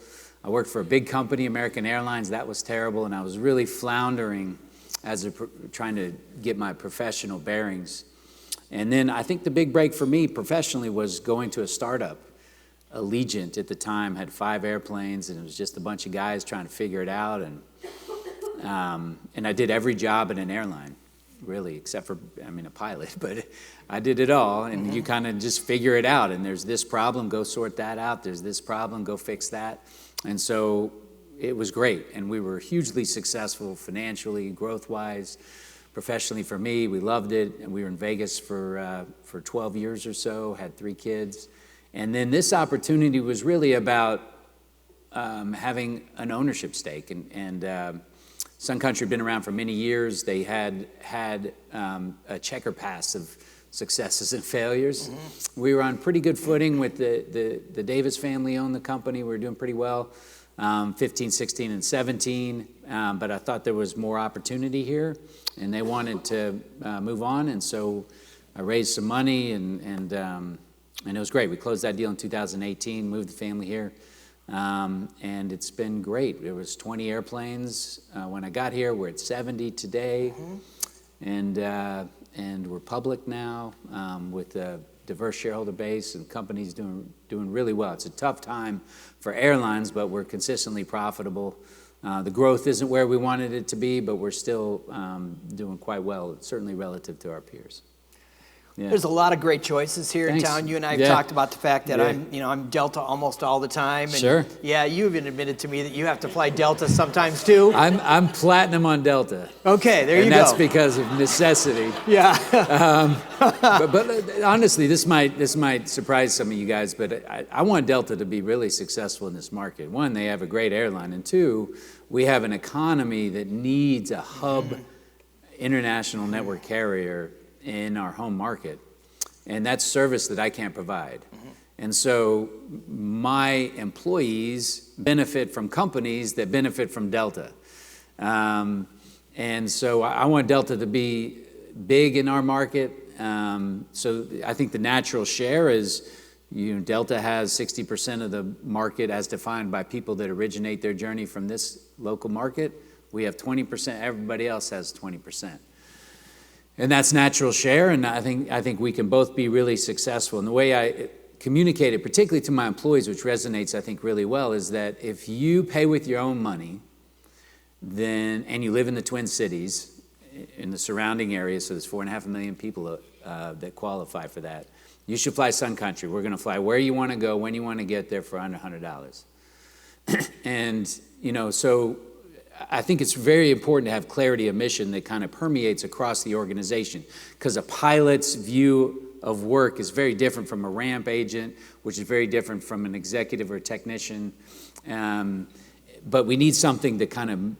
I worked for a big company, American Airlines, that was terrible, and I was really floundering trying to get my professional bearings. And then I think the big break for me professionally was going to a startup. Allegiant at the time had 5 airplanes, and it was just a bunch of guys trying to figure it out. And I did every job in an airline, really, except for, a pilot, but I did it all, and you kind of just figure it out. And there's this problem, go sort that out. There's this problem, go fix that. And so it was great, and we were hugely successful financially, growth-wise, professionally for me. We loved it, and we were in Vegas for 12 years or so, had 3 kids. And then this opportunity was really about having an ownership stake. And Sun Country had been around for many years. They had a checker pass of successes and failures. Mm-hmm. We were on pretty good footing with the Davis family owned the company. We were doing pretty well, 15, 16, and 17. But I thought there was more opportunity here, and they wanted to move on. And so I raised some money, and it was great. We closed that deal in 2018, moved the family here. And it's been great. There was 20 airplanes when I got here. We're at 70 today. Mm-hmm. And we're public now with a diverse shareholder base, and companies doing really well. It's a tough time for airlines, but we're consistently profitable. The growth isn't where we wanted it to be, but we're still doing quite well, certainly relative to our peers. Yeah. There's a lot of great choices here Thanks. in town. You and I have Yeah. talked about the fact that Yeah. I'm Delta almost all the time. And Sure. Yeah, you even admitted to me that you have to fly Delta sometimes too. I'm platinum on Delta. Okay, there you And go. that's because of necessity. Yeah. But honestly, this might surprise some of you guys, but I want Delta to be really successful in this market. One, they have a great airline, and two, we have an economy that needs a hub international network carrier in our home market, and that's service that I can't provide. And so my employees benefit from companies that benefit from Delta. And so I want Delta to be big in our market. So I think the natural share is, Delta has 60% of the market as defined by people that originate their journey from this local market. We have 20%, everybody else has 20%. And that's natural share, and I think we can both be really successful. And the way I communicate it, particularly to my employees, which resonates, I think, really well, is that if you pay with your own money, and you live in the Twin Cities, in the surrounding areas, so there's 4.5 million people that qualify for that, you should fly Sun Country. We're going to fly where you want to go, when you want to get there for under $100. And, so I think it's very important to have clarity of mission that kind of permeates across the organization, because a pilot's view of work is very different from a ramp agent, which is very different from an executive or technician. But we need something to kind of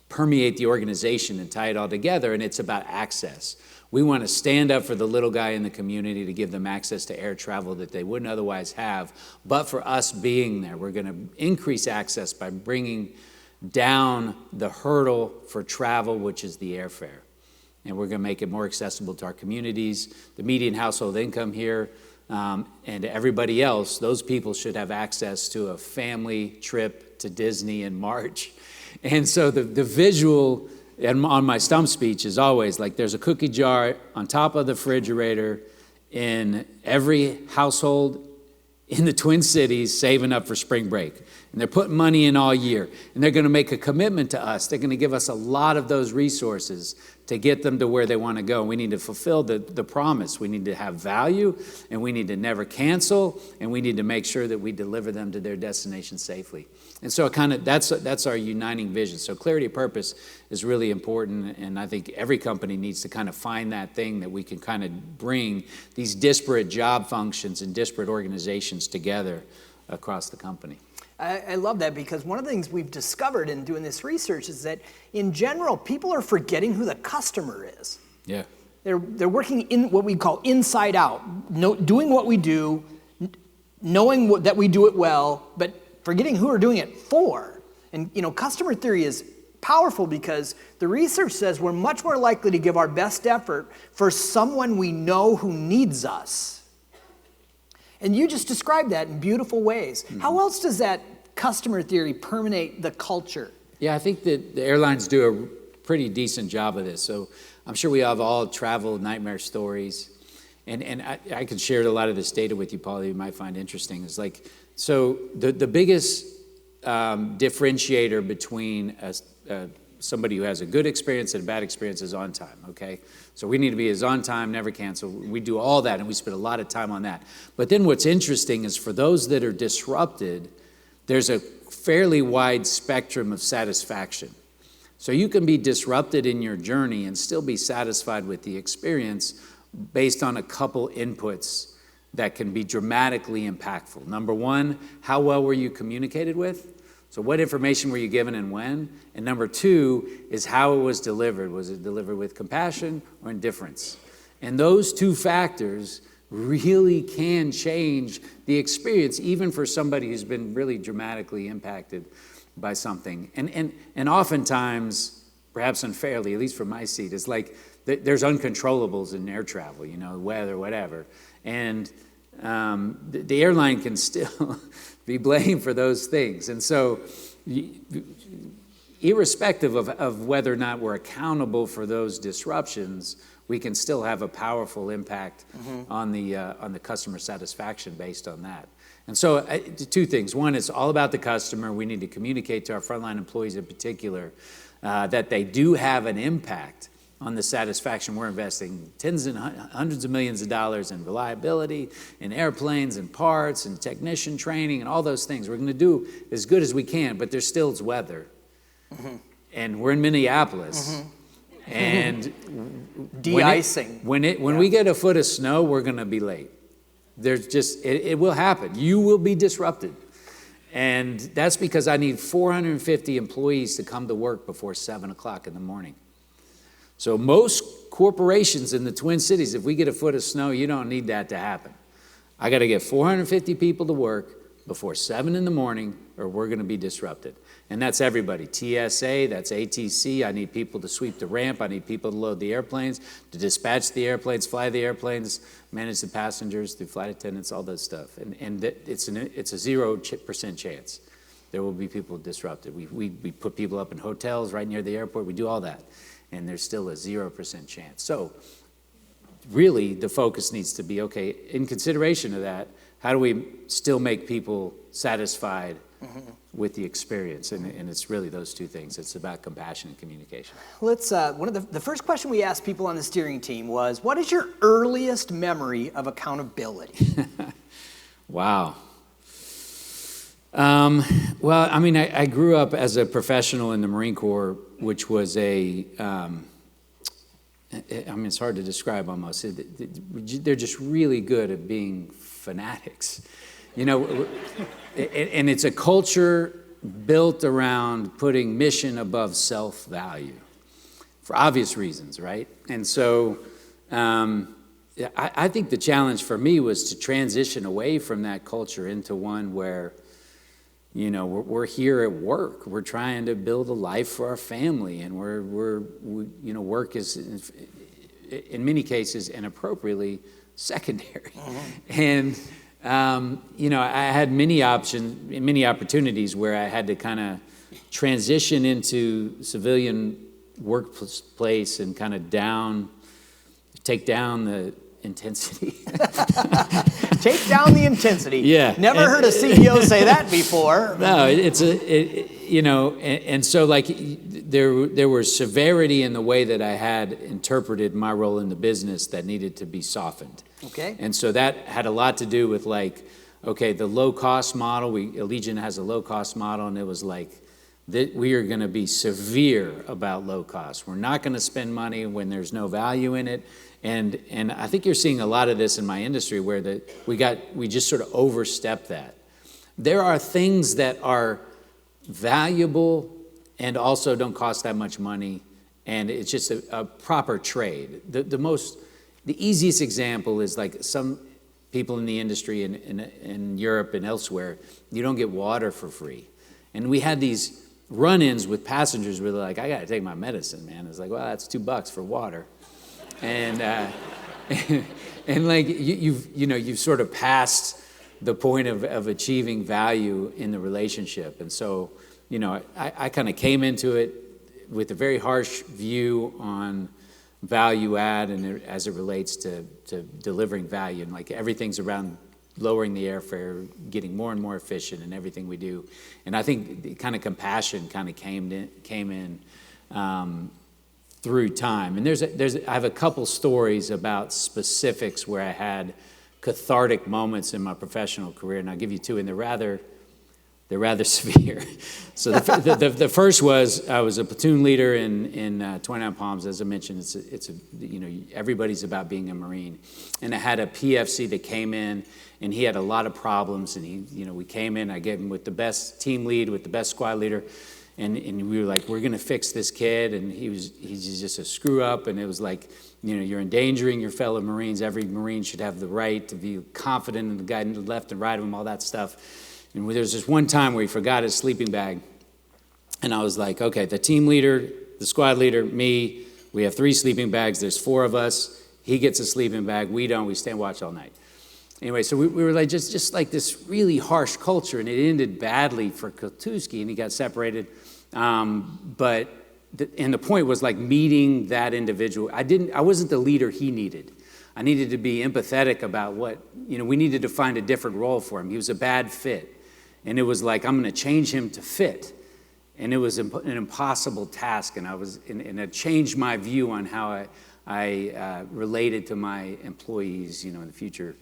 permeate the organization and tie it all together, and it's about access. We want to stand up for the little guy in the community to give them access to air travel that they wouldn't otherwise have. But for us being there, we're going to increase access by bringing down the hurdle for travel, which is the airfare. And we're going to make it more accessible to our communities. The median household income here, and everybody else, those people should have access to a family trip to Disney in March. And so the visual on my stump speech is always like there's a cookie jar on top of the refrigerator in every household in the Twin Cities saving up for spring break. And they're putting money in all year. And they're going to make a commitment to us. They're going to give us a lot of those resources to get them to where they want to go. We need to fulfill the promise. We need to have value, and we need to never cancel, and we need to make sure that we deliver them to their destination safely. And so that's our uniting vision. So clarity of purpose is really important, and I think every company needs to kind of find that thing that we can kind of bring these disparate job functions and disparate organizations together across the company. I love that, because one of the things we've discovered in doing this research is that in general, people are forgetting who the customer is. Yeah. They're working in what we call inside out, doing what we do, knowing that we do it well, but forgetting who we're doing it for. And customer theory is powerful because the research says we're much more likely to give our best effort for someone we know who needs us. And you just described that in beautiful ways. Mm-hmm. How else does that customer theory permeate the culture? Yeah, I think that the airlines do a pretty decent job of this. So I'm sure we have all travel nightmare stories. And I could share a lot of this data with you, Paul, that you might find interesting. It's like, so the biggest differentiator between somebody who has a good experience and a bad experience is on time, okay? So we need to be as on time, never cancel. We do all that, and we spend a lot of time on that. But then what's interesting is for those that are disrupted, there's a fairly wide spectrum of satisfaction. So you can be disrupted in your journey and still be satisfied with the experience based on a couple inputs that can be dramatically impactful. Number one, how well were you communicated with? So what information were you given and when? And number two is how it was delivered. Was it delivered with compassion or indifference? And those two factors really can change the experience, even for somebody who's been really dramatically impacted by something. And oftentimes, perhaps unfairly, at least from my seat, it's like there's uncontrollables in air travel, weather, whatever. And the airline can still be blamed for those things. And so irrespective of whether or not we're accountable for those disruptions, we can still have a powerful impact on the customer satisfaction based on that. And so two things. One, it's all about the customer. We need to communicate to our frontline employees in particular that they do have an impact on the satisfaction. We're investing tens and hundreds of millions of dollars in reliability, in airplanes and parts and technician training and all those things. We're going to do as good as we can, but there's still weather. And we're in Minneapolis. And de-icing. When we get a foot of snow, we're going to be late. There's just, it will happen. You will be disrupted. And that's because I need 450 employees to come to work before 7 o'clock in the morning. So most corporations in the Twin Cities, if we get a foot of snow, you don't need that to happen. I got to get 450 people to work before 7 in the morning, or we're going to be disrupted. And that's everybody. TSA, that's ATC. I need people to sweep the ramp. I need people to load the airplanes, to dispatch the airplanes, fly the airplanes, manage the passengers, the flight attendants, all that stuff. And it's a 0% chance there will be people disrupted. We put people up in hotels right near the airport. We do all that. And there's still a 0% chance. So really, the focus needs to be, okay, in consideration of that, how do we still make people satisfied with the experience? And it's really those two things. It's about compassion and communication. Let's, one of the first question we asked people on the steering team was, what is your earliest memory of accountability? Wow. Well, I mean, I grew up as a professional in the Marine Corps, which was I mean, it's hard to describe almost. They're just really good at being fanatics. You know, and it's a culture built around putting mission above self-value for obvious reasons, right? And so I think the challenge for me was to transition away from that culture into one where, you know, we're here at work. We're trying to build a life for our family, and you know, work is, in many cases, inappropriately secondary. And you know, I had many opportunities where I had to kind of transition into civilian workplace and kind of take down the intensity. Take down the intensity. Yeah. Never heard a CEO say that before. No, you know, and so like there was severity in the way that I had interpreted my role in the business that needed to be softened. Okay. And so that had a lot to do with like, okay, the low cost model, Allegiant has a low cost model, and it was like, we are going to be severe about low cost. We're not going to spend money when there's no value in it. And I think you're seeing a lot of this in my industry where we just sort of overstep that. There are things that are valuable and also don't cost that much money, and it's just a proper trade. The easiest example is like some people in the industry in Europe and elsewhere, you don't get water for free. And we had these run-ins with passengers where they're like, I got to take my medicine, man. It's like, well, that's $2 for water. And and like you've sort of passed the point of achieving value in the relationship. And so, you know, I kind of came into it with a very harsh view on value add and as it relates to delivering value, and like everything's around lowering the airfare, getting more and more efficient in everything we do. And I think the kind of compassion kind of came in through time. And I have a couple stories about specifics where I had cathartic moments in my professional career, and I'll give you two, and they're rather severe. So the first was I was a platoon leader in 29 Palms. As I mentioned, it's you know, everybody's about being a Marine, and I had a PFC that came in, and he had a lot of problems, and we came in. I gave him with the best team lead, with the best squad leader. And we were like, we're going to fix this kid. And he's just a screw up. And it was like, you know, you're endangering your fellow Marines. Every Marine should have the right to be confident in the guy to the left and right of him, all that stuff. And there was this one time where he forgot his sleeping bag. And I was like, okay, the team leader, the squad leader, me, we have 3 sleeping bags. There's 4 of us. He gets a sleeping bag. We don't. We stand watch all night. Anyway, so we were like just like this really harsh culture, and it ended badly for Kotuski, and he got separated. But the point was like meeting that individual. I wasn't the leader he needed. I needed to be empathetic about we needed to find a different role for him. He was a bad fit. And it was like, I'm going to change him to fit. And it was an impossible task, and it changed my view on how I related to my employees, in the future.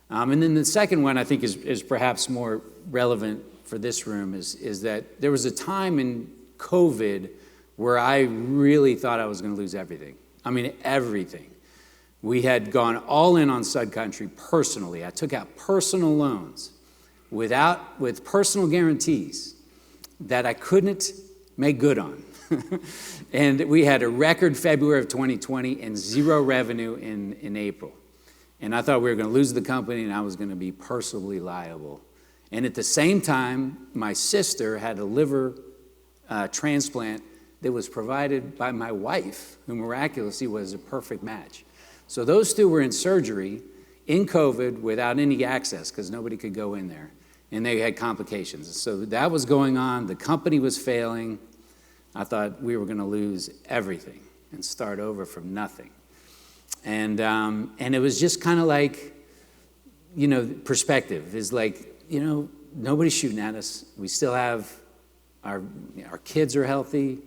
And then the second one I think is perhaps more relevant for this room is that there was a time in COVID where I really thought I was going to lose everything. I mean, everything. We had gone all in on Sud Country personally. I took out personal loans with personal guarantees that I couldn't make good on. And we had a record February of 2020 and zero revenue in April. And I thought we were going to lose the company and I was going to be personally liable. And at the same time, my sister had a liver transplant that was provided by my wife, who miraculously was a perfect match. So those two were in surgery in COVID without any access because nobody could go in there. And they had complications. So that was going on. The company was failing. I thought we were going to lose everything and start over from nothing. And it was just kind of like, perspective is like, nobody's shooting at us. We still have our kids are healthy.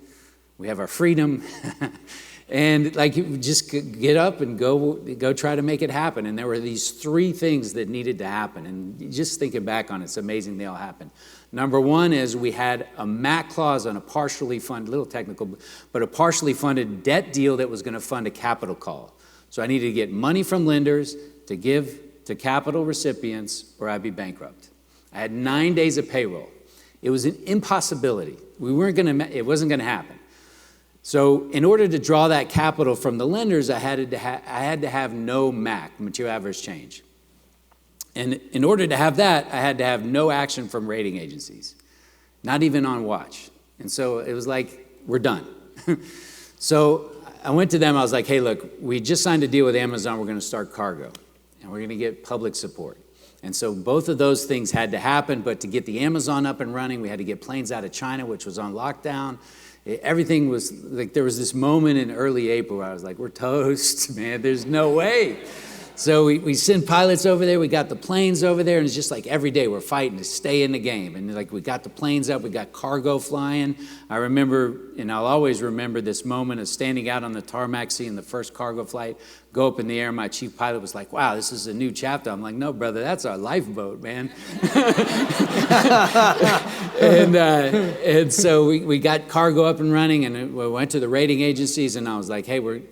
We have our freedom. And like, you just get up and go try to make it happen. And there were these three things that needed to happen. And just thinking back on it, it's amazing they all happened. Number one is we had a MAC clause on a partially funded, little technical, but a partially funded debt deal that was going to fund a capital call. So I needed to get money from lenders to give to capital recipients or I'd be bankrupt. I had 9 days of payroll. It was an impossibility. It wasn't going to happen. So in order to draw that capital from the lenders, I had to have no MAC, material adverse change. And in order to have that, I had to have no action from rating agencies, not even on watch. And so it was like, we're done. So I went to them, I was like, hey, look, we just signed a deal with Amazon, we're going to start cargo, and we're going to get public support. And so both of those things had to happen, but to get the Amazon up and running, we had to get planes out of China, which was on lockdown. Everything was like, there was this moment in early April where I was like, we're toast, man, there's no way. So we send pilots over there, we got the planes over there, and it's just like every day we're fighting to stay in the game. And like we got the planes up, we got cargo flying. I remember, and I'll always remember this moment of standing out on the tarmac, seeing the first cargo flight go up in the air. My chief pilot was like, wow, this is a new chapter. I'm like, no, brother, that's our lifeboat, man. And so we got cargo up and running, and we went to the rating agencies, and I was like, hey, we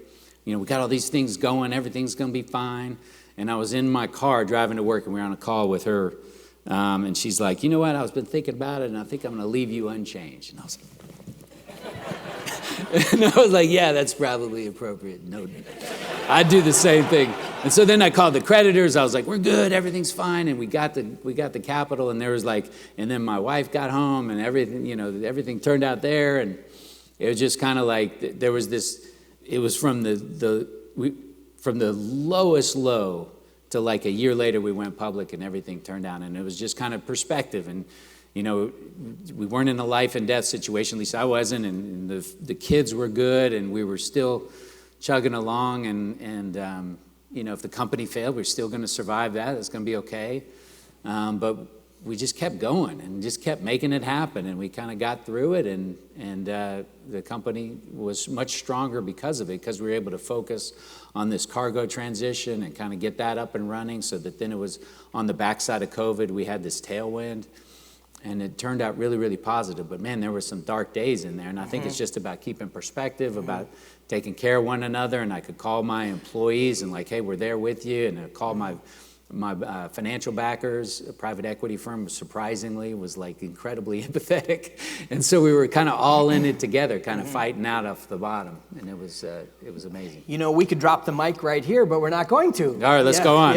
got all these things going, everything's going to be fine. And I was in my car driving to work, and we were on a call with her. And she's like, you know what, I've been thinking about it, and I think I'm going to leave you unchanged. And I was like, yeah, that's probably appropriate. No, I'd do the same thing. And so then I called the creditors. I was like, we're good, everything's fine. And we got the capital, and there was like, and then my wife got home, and everything, everything turned out there. And it was just kind of like, there was this, it was from the lowest low to like a year later we went public and everything turned out, and it was just kind of perspective. And we weren't in a life and death situation, at least I wasn't, and the kids were good, and we were still chugging along. And if the company failed, we're still going to survive that. It's going to be okay. But we just kept going and just kept making it happen, and we kind of got through it, and the company was much stronger because of it, because we were able to focus on this cargo transition and kind of get that up and running, so that then it was on the backside of COVID, we had this tailwind, and it turned out really, really positive. But man, there were some dark days in there, and I think it's just about keeping perspective, about taking care of one another. And I could call my employees and like, hey, we're there with you, and I'd call my financial backers. A private equity firm, surprisingly, was like incredibly empathetic, and so we were kind of all in it together, kind of fighting out off the bottom, and it was amazing. We could drop the mic right here, but we're not going to. All right, let's go on.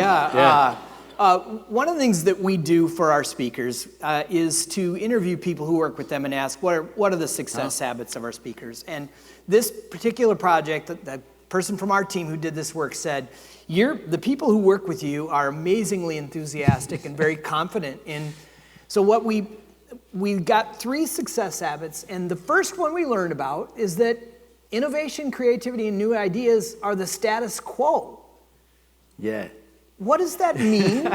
One of the things that we do for our speakers is to interview people who work with them and ask what are the success habits of our speakers. And this particular project, the person from our team who did this work said, the people who work with you are amazingly enthusiastic and very confident in. So what we got 3 success habits, and the first one we learned about is that innovation, creativity, and new ideas are the status quo. Yeah. What does that mean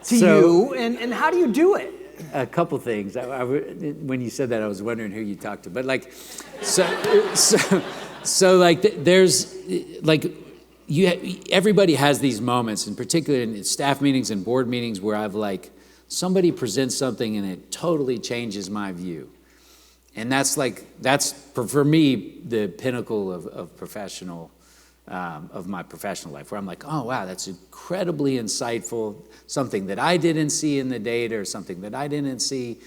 to you, and how do you do it? a couple things. When you said that, I was wondering who you talked to. But like, so like, there's like, everybody has these moments, in particular in staff meetings and board meetings, where I've like, somebody presents something and it totally changes my view. And that's for me, the pinnacle of professional, of my professional life, where I'm like, oh, wow, that's incredibly insightful, something that I didn't see in the data or something that I didn't see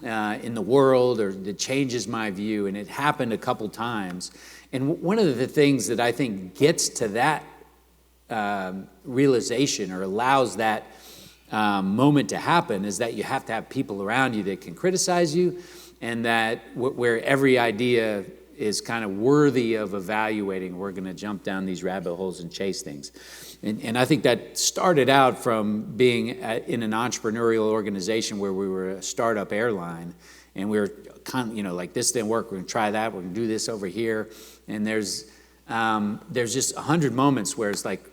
in the world, or that changes my view. And it happened a couple times. And one of the things that I think gets to that realization, or allows that moment to happen, is that you have to have people around you that can criticize you, and that where every idea is kind of worthy of evaluating. We're going to jump down these rabbit holes and chase things. And I think that started out from being in an entrepreneurial organization where we were a startup airline, and we were kind of, like, this didn't work, we're going to try that, we're going to do this over here. And there's just 100 moments where it's like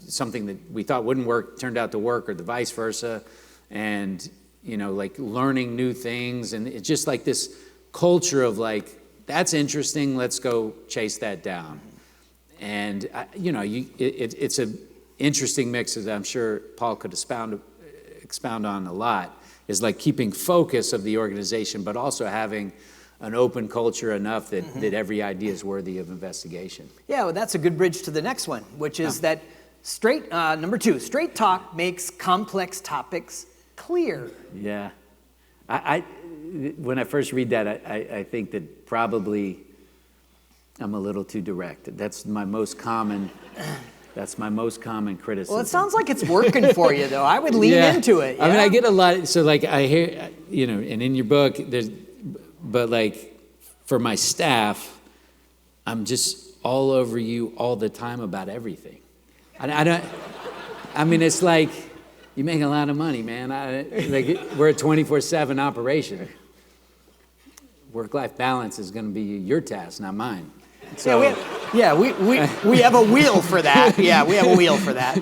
something that we thought wouldn't work turned out to work, or the vice versa. And, like learning new things. And it's just like this culture of like, that's interesting, let's go chase that down. And, it's an interesting mix, as I'm sure Paul could expound on a lot, is like keeping focus of the organization, but also having an open culture enough that every idea is worthy of investigation. Yeah, well, that's a good bridge to the next one, which is that number 2, straight talk makes complex topics clear. Yeah. When I first read that, I think that probably I'm a little too direct. That's my most common criticism. Well, it sounds like it's working for you, though. I would lean into it. Yeah? I mean, I get a lot. So, like, I hear, and in your book, but like, for my staff, I'm just all over you all the time about everything. I mean, it's like, you make a lot of money, man. We're a 24/7 operation. Work-life balance is going to be your task, not mine. So, we have a wheel for that. Yeah, we have a wheel for that.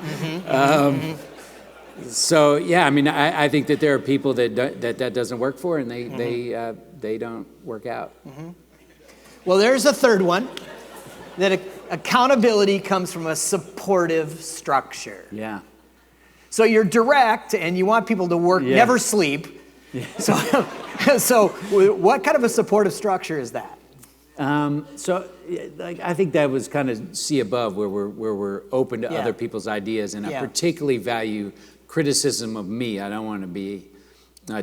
So yeah, I mean, I think that there are people that doesn't work for, and they don't work out. Well, there's a third one, that accountability comes from a supportive structure. Yeah. So you're direct, and you want people to work, never sleep. Yeah. So what kind of a supportive structure is that? I think that was kind of see above, where we're open to other people's ideas, and I particularly value criticism of me. I don't want to be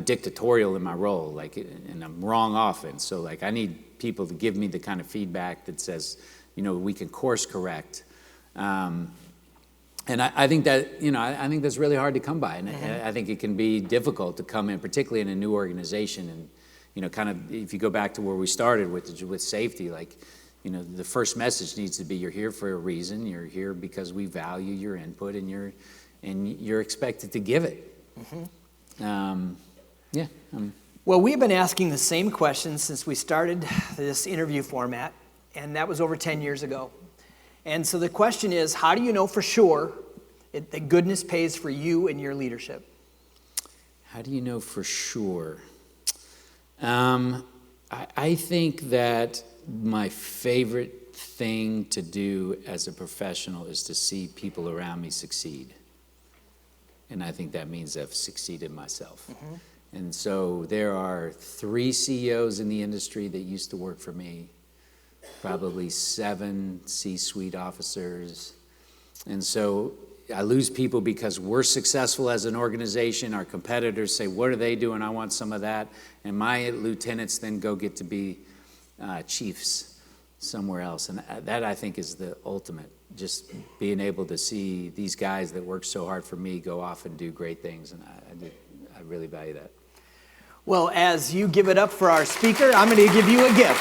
dictatorial in my role, and I'm wrong often. So I need people to give me the kind of feedback that says, we can course correct. And I think that, I think that's really hard to come by. And I think it can be difficult to come in, particularly in a new organization. And, kind of, if you go back to where we started with safety, the first message needs to be, you're here for a reason. You're here because we value your input, and you're expected to give it. Well, we've been asking the same question since we started this interview format, and that was over 10 years ago. And so the question is, how do you know for sure that goodness pays for you and your leadership? How do you know for sure? I think that my favorite thing to do as a professional is to see people around me succeed. And I think that means I've succeeded myself. And so there are 3 CEOs in the industry that used to work for me, probably 7 C-suite officers. And so I lose people because we're successful as an organization. Our competitors say, what are they doing? I want some of that. And my lieutenants then go get to be chiefs somewhere else. And that, I think, is the ultimate, just being able to see these guys that work so hard for me go off and do great things. And I really value that. Well, as you give it up for our speaker, I'm going to give you a gift.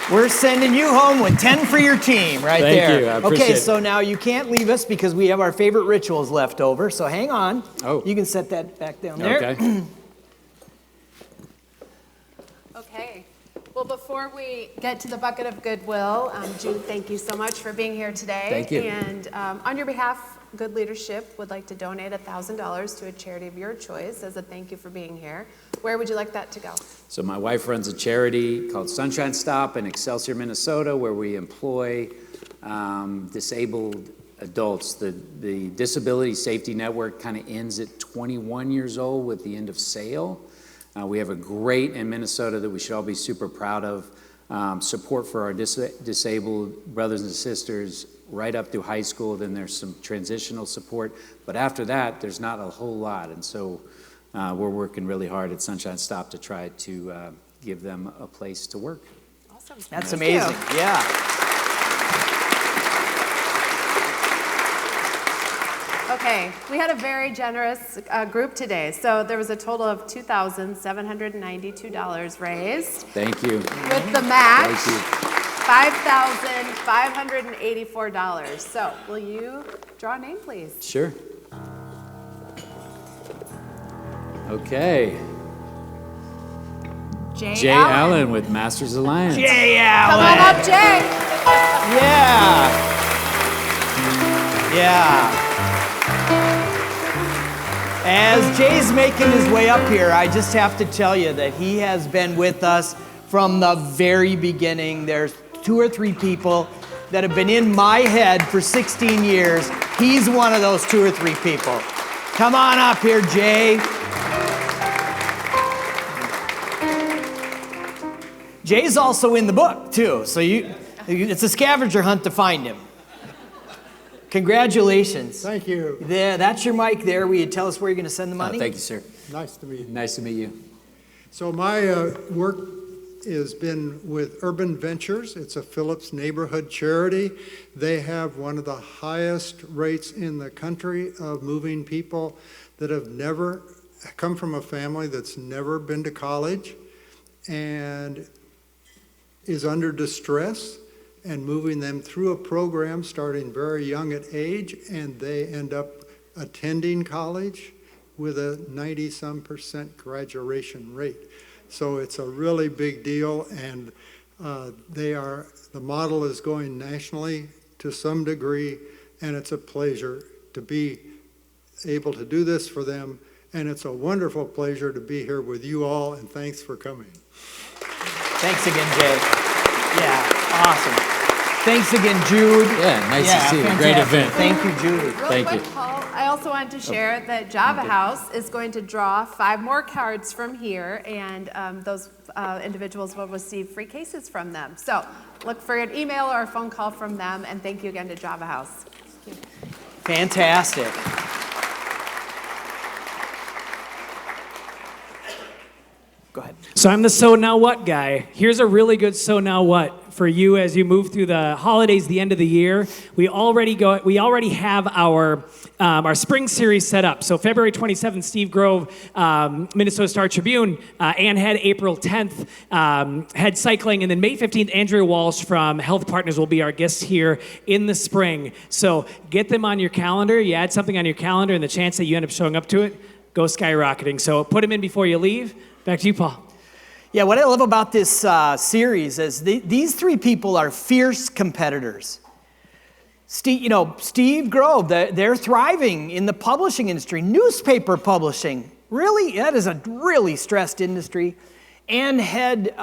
We're sending you home with 10 for your team right there. Thank you. I appreciate it. So now you can't leave us because we have our favorite rituals left over. So hang on. Oh. You can set that back down there. Okay. Okay. Well, before we get to the bucket of goodwill, Jude, thank you so much for being here today. Thank you. And on your behalf, Good Leadership would like to donate $1,000 to a charity of your choice as a thank you for being here. Where would you like that to go? So my wife runs a charity called Sunshine Stop in Excelsior, Minnesota, where we employ disabled adults. The Disability Safety Network kind of ends at 21 years old with the end of sale. We have a great in Minnesota that we should all be super proud of. Support for our disabled brothers and sisters right up through high school. Then there's some transitional support. But after that, there's not a whole lot. And so we're working really hard at Sunshine Stop to try to give them a place to work. Awesome. That's Thank amazing. you. Yeah. Okay, we had a very generous group today. So there was a total of $2,792 raised. Thank you. With the match, Thank you. $5,584. So will you draw a name, please? Sure. Okay. Jay Allen with Masters Alliance. Jay Allen. Come on up, Jay. Yeah. Yeah. As Jay's making his way up here, I just have to tell you that he has been with us from the very beginning. There's 2 or 3 people that have been in my head for 16 years. He's one of those 2 or 3 people. Come on up here, Jay. Jay's also in the book, too, so it's a scavenger hunt to find him. Congratulations. Thank you. There, that's your mic there. Will you tell us where you're going to send the money? Thank you, sir. Nice to meet you. Nice to meet you. So my work has been with Urban Ventures. It's a Phillips neighborhood charity. They have one of the highest rates in the country of moving people that have never come from a family that's never been to college and is under distress, and moving them through a program starting very young at age, and they end up attending college with a 90-some% graduation rate. So it's a really big deal, and the model is going nationally to some degree, and it's a pleasure to be able to do this for them, and it's a wonderful pleasure to be here with you all, and thanks for coming. Thanks again, Jay. Yeah, awesome. Thanks again, Jude. Yeah, nice to see you. Fantastic. Great event. Thank you, Jude. Real Thank quick, you. Paul, I also wanted to share that Java House is going to draw 5 more cards from here, and those individuals will receive free cases from them. So look for an email or a phone call from them, and thank you again to Java House. Fantastic. Go ahead. So I'm the so now what guy. Here's a really good so now what for you as you move through the holidays, the end of the year. We already have our spring series set up. So February 27th, Steve Grove, Minnesota Star Tribune, Ann Head, April 10th, Head Cycling, and then May 15th, Andrea Walsh from Health Partners will be our guest here in the spring. So get them on your calendar. You add something on your calendar, and the chance that you end up showing up to it goes skyrocketing. So put them in before you leave. Back to you, Paul. Yeah, what I love about this series is these 3 people are fierce competitors. Steve Grove, they're thriving in the publishing industry, newspaper publishing. Really, that is a really stressed industry. Ann Head,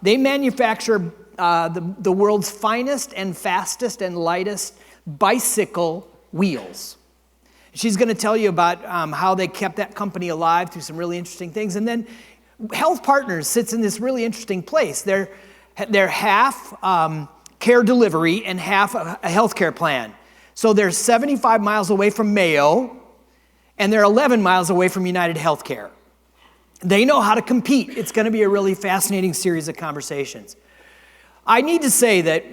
they manufacture the world's finest and fastest and lightest bicycle wheels. She's going to tell you about how they kept that company alive through some really interesting things. And then Health Partners sits in this really interesting place. They're half care delivery and half a healthcare plan. So they're 75 miles away from Mayo, and they're 11 miles away from United Healthcare. They know how to compete. It's going to be a really fascinating series of conversations. I need to say that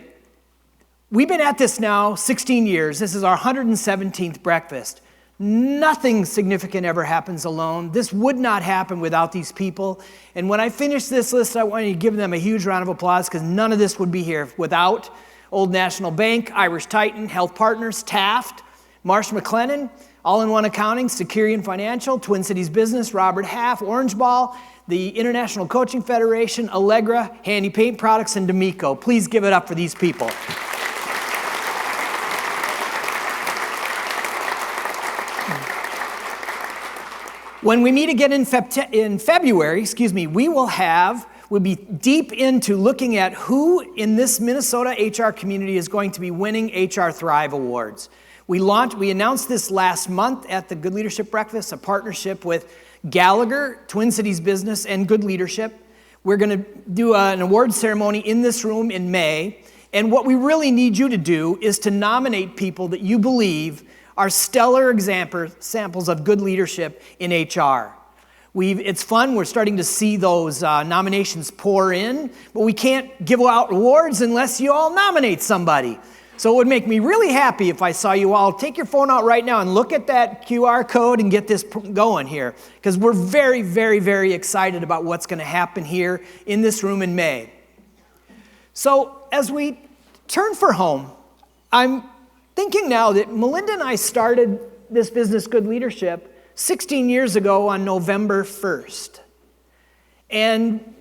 we've been at this now 16 years. This is our 117th breakfast. Nothing significant ever happens alone. This would not happen without these people. And when I finish this list, I want you to give them a huge round of applause, because none of this would be here without Old National Bank, Irish Titan, Health Partners, Taft, Marsh McLennan, All-in-One Accounting, Securian Financial, Twin Cities Business, Robert Half, Orange Ball, the International Coaching Federation, Allegra, Handy Paint Products, and D'Amico. Please give it up for these people. When we meet again in February, we'll be deep into looking at who in this Minnesota HR community is going to be winning HR Thrive Awards. We announced this last month at the Good Leadership Breakfast, a partnership with Gallagher, Twin Cities Business, and Good Leadership. We're going to do an award ceremony in this room in May. And what we really need you to do is to nominate people that you believe are stellar examples of good leadership in HR. It's fun. We're starting to see those nominations pour in, but we can't give out awards unless you all nominate somebody. So it would make me really happy if I saw you all take your phone out right now and look at that QR code and get this going here, because we're very, very, very excited about what's going to happen here in this room in May. So as we turn for home, I'm thinking now that Melinda and I started this business, Good Leadership, 16 years ago on November 1st. And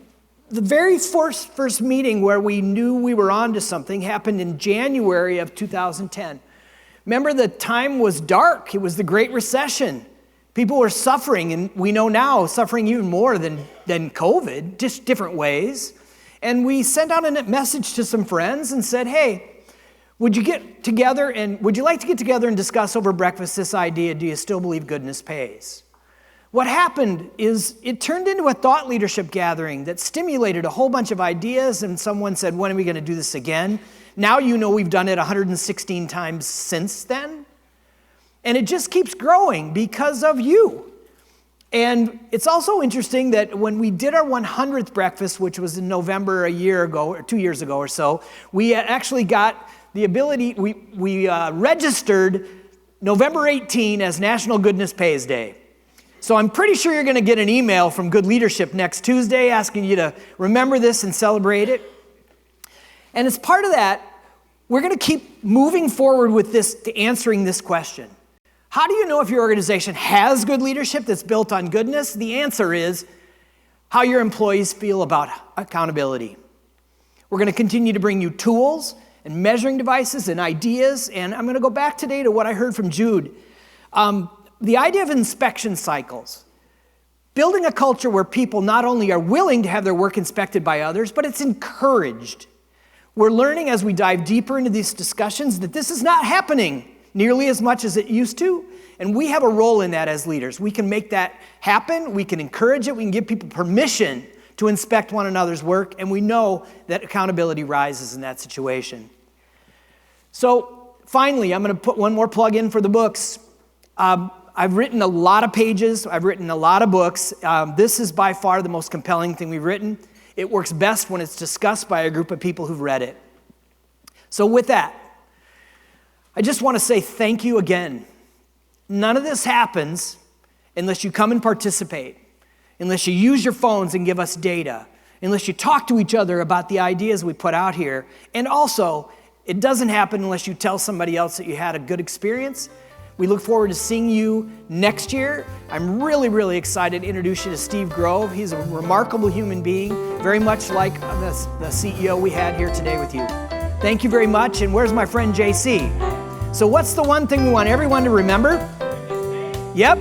the very first meeting where we knew we were onto something happened in January of 2010. Remember, the time was dark. It was the Great Recession. People were suffering, and we know now suffering even more than COVID, just different ways. And we sent out a message to some friends and said, hey, would you like to get together and discuss over breakfast this idea, do you still believe goodness pays? What happened is it turned into a thought leadership gathering that stimulated a whole bunch of ideas, and someone said, when are we going to do this again? Now you know we've done it 116 times since then. And it just keeps growing because of you. And it's also interesting that when we did our 100th breakfast, which was in November a year ago, or 2 years ago or so, we actually got the ability, we registered November 18 as National Goodness Pays Day. So I'm pretty sure you're going to get an email from Good Leadership next Tuesday asking you to remember this and celebrate it. And as part of that, we're going to keep moving forward with this, to answering this question. How do you know if your organization has good leadership that's built on goodness? The answer is how your employees feel about accountability. We're going to continue to bring you tools and measuring devices and ideas. And I'm going to go back today to what I heard from Jude. The idea of inspection cycles. Building a culture where people not only are willing to have their work inspected by others, but it's encouraged. We're learning as we dive deeper into these discussions that this is not happening nearly as much as it used to, and we have a role in that as leaders. We can make that happen, we can encourage it, we can give people permission to inspect one another's work, and we know that accountability rises in that situation. So finally, I'm going to put one more plug in for the books. I've written a lot of pages, I've written a lot of books. This is by far the most compelling thing we've written. It works best when it's discussed by a group of people who've read it. So with that, I just want to say thank you again. None of this happens unless you come and participate, unless you use your phones and give us data, unless you talk to each other about the ideas we put out here. And also, it doesn't happen unless you tell somebody else that you had a good experience. We look forward to seeing you next year. I'm really, really excited to introduce you to Steve Grove. He's a remarkable human being, very much like the CEO we had here today with you. Thank you very much. And where's my friend JC? So what's the one thing we want everyone to remember? Yep,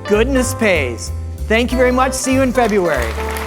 goodness pays. Thank you very much. See you in February.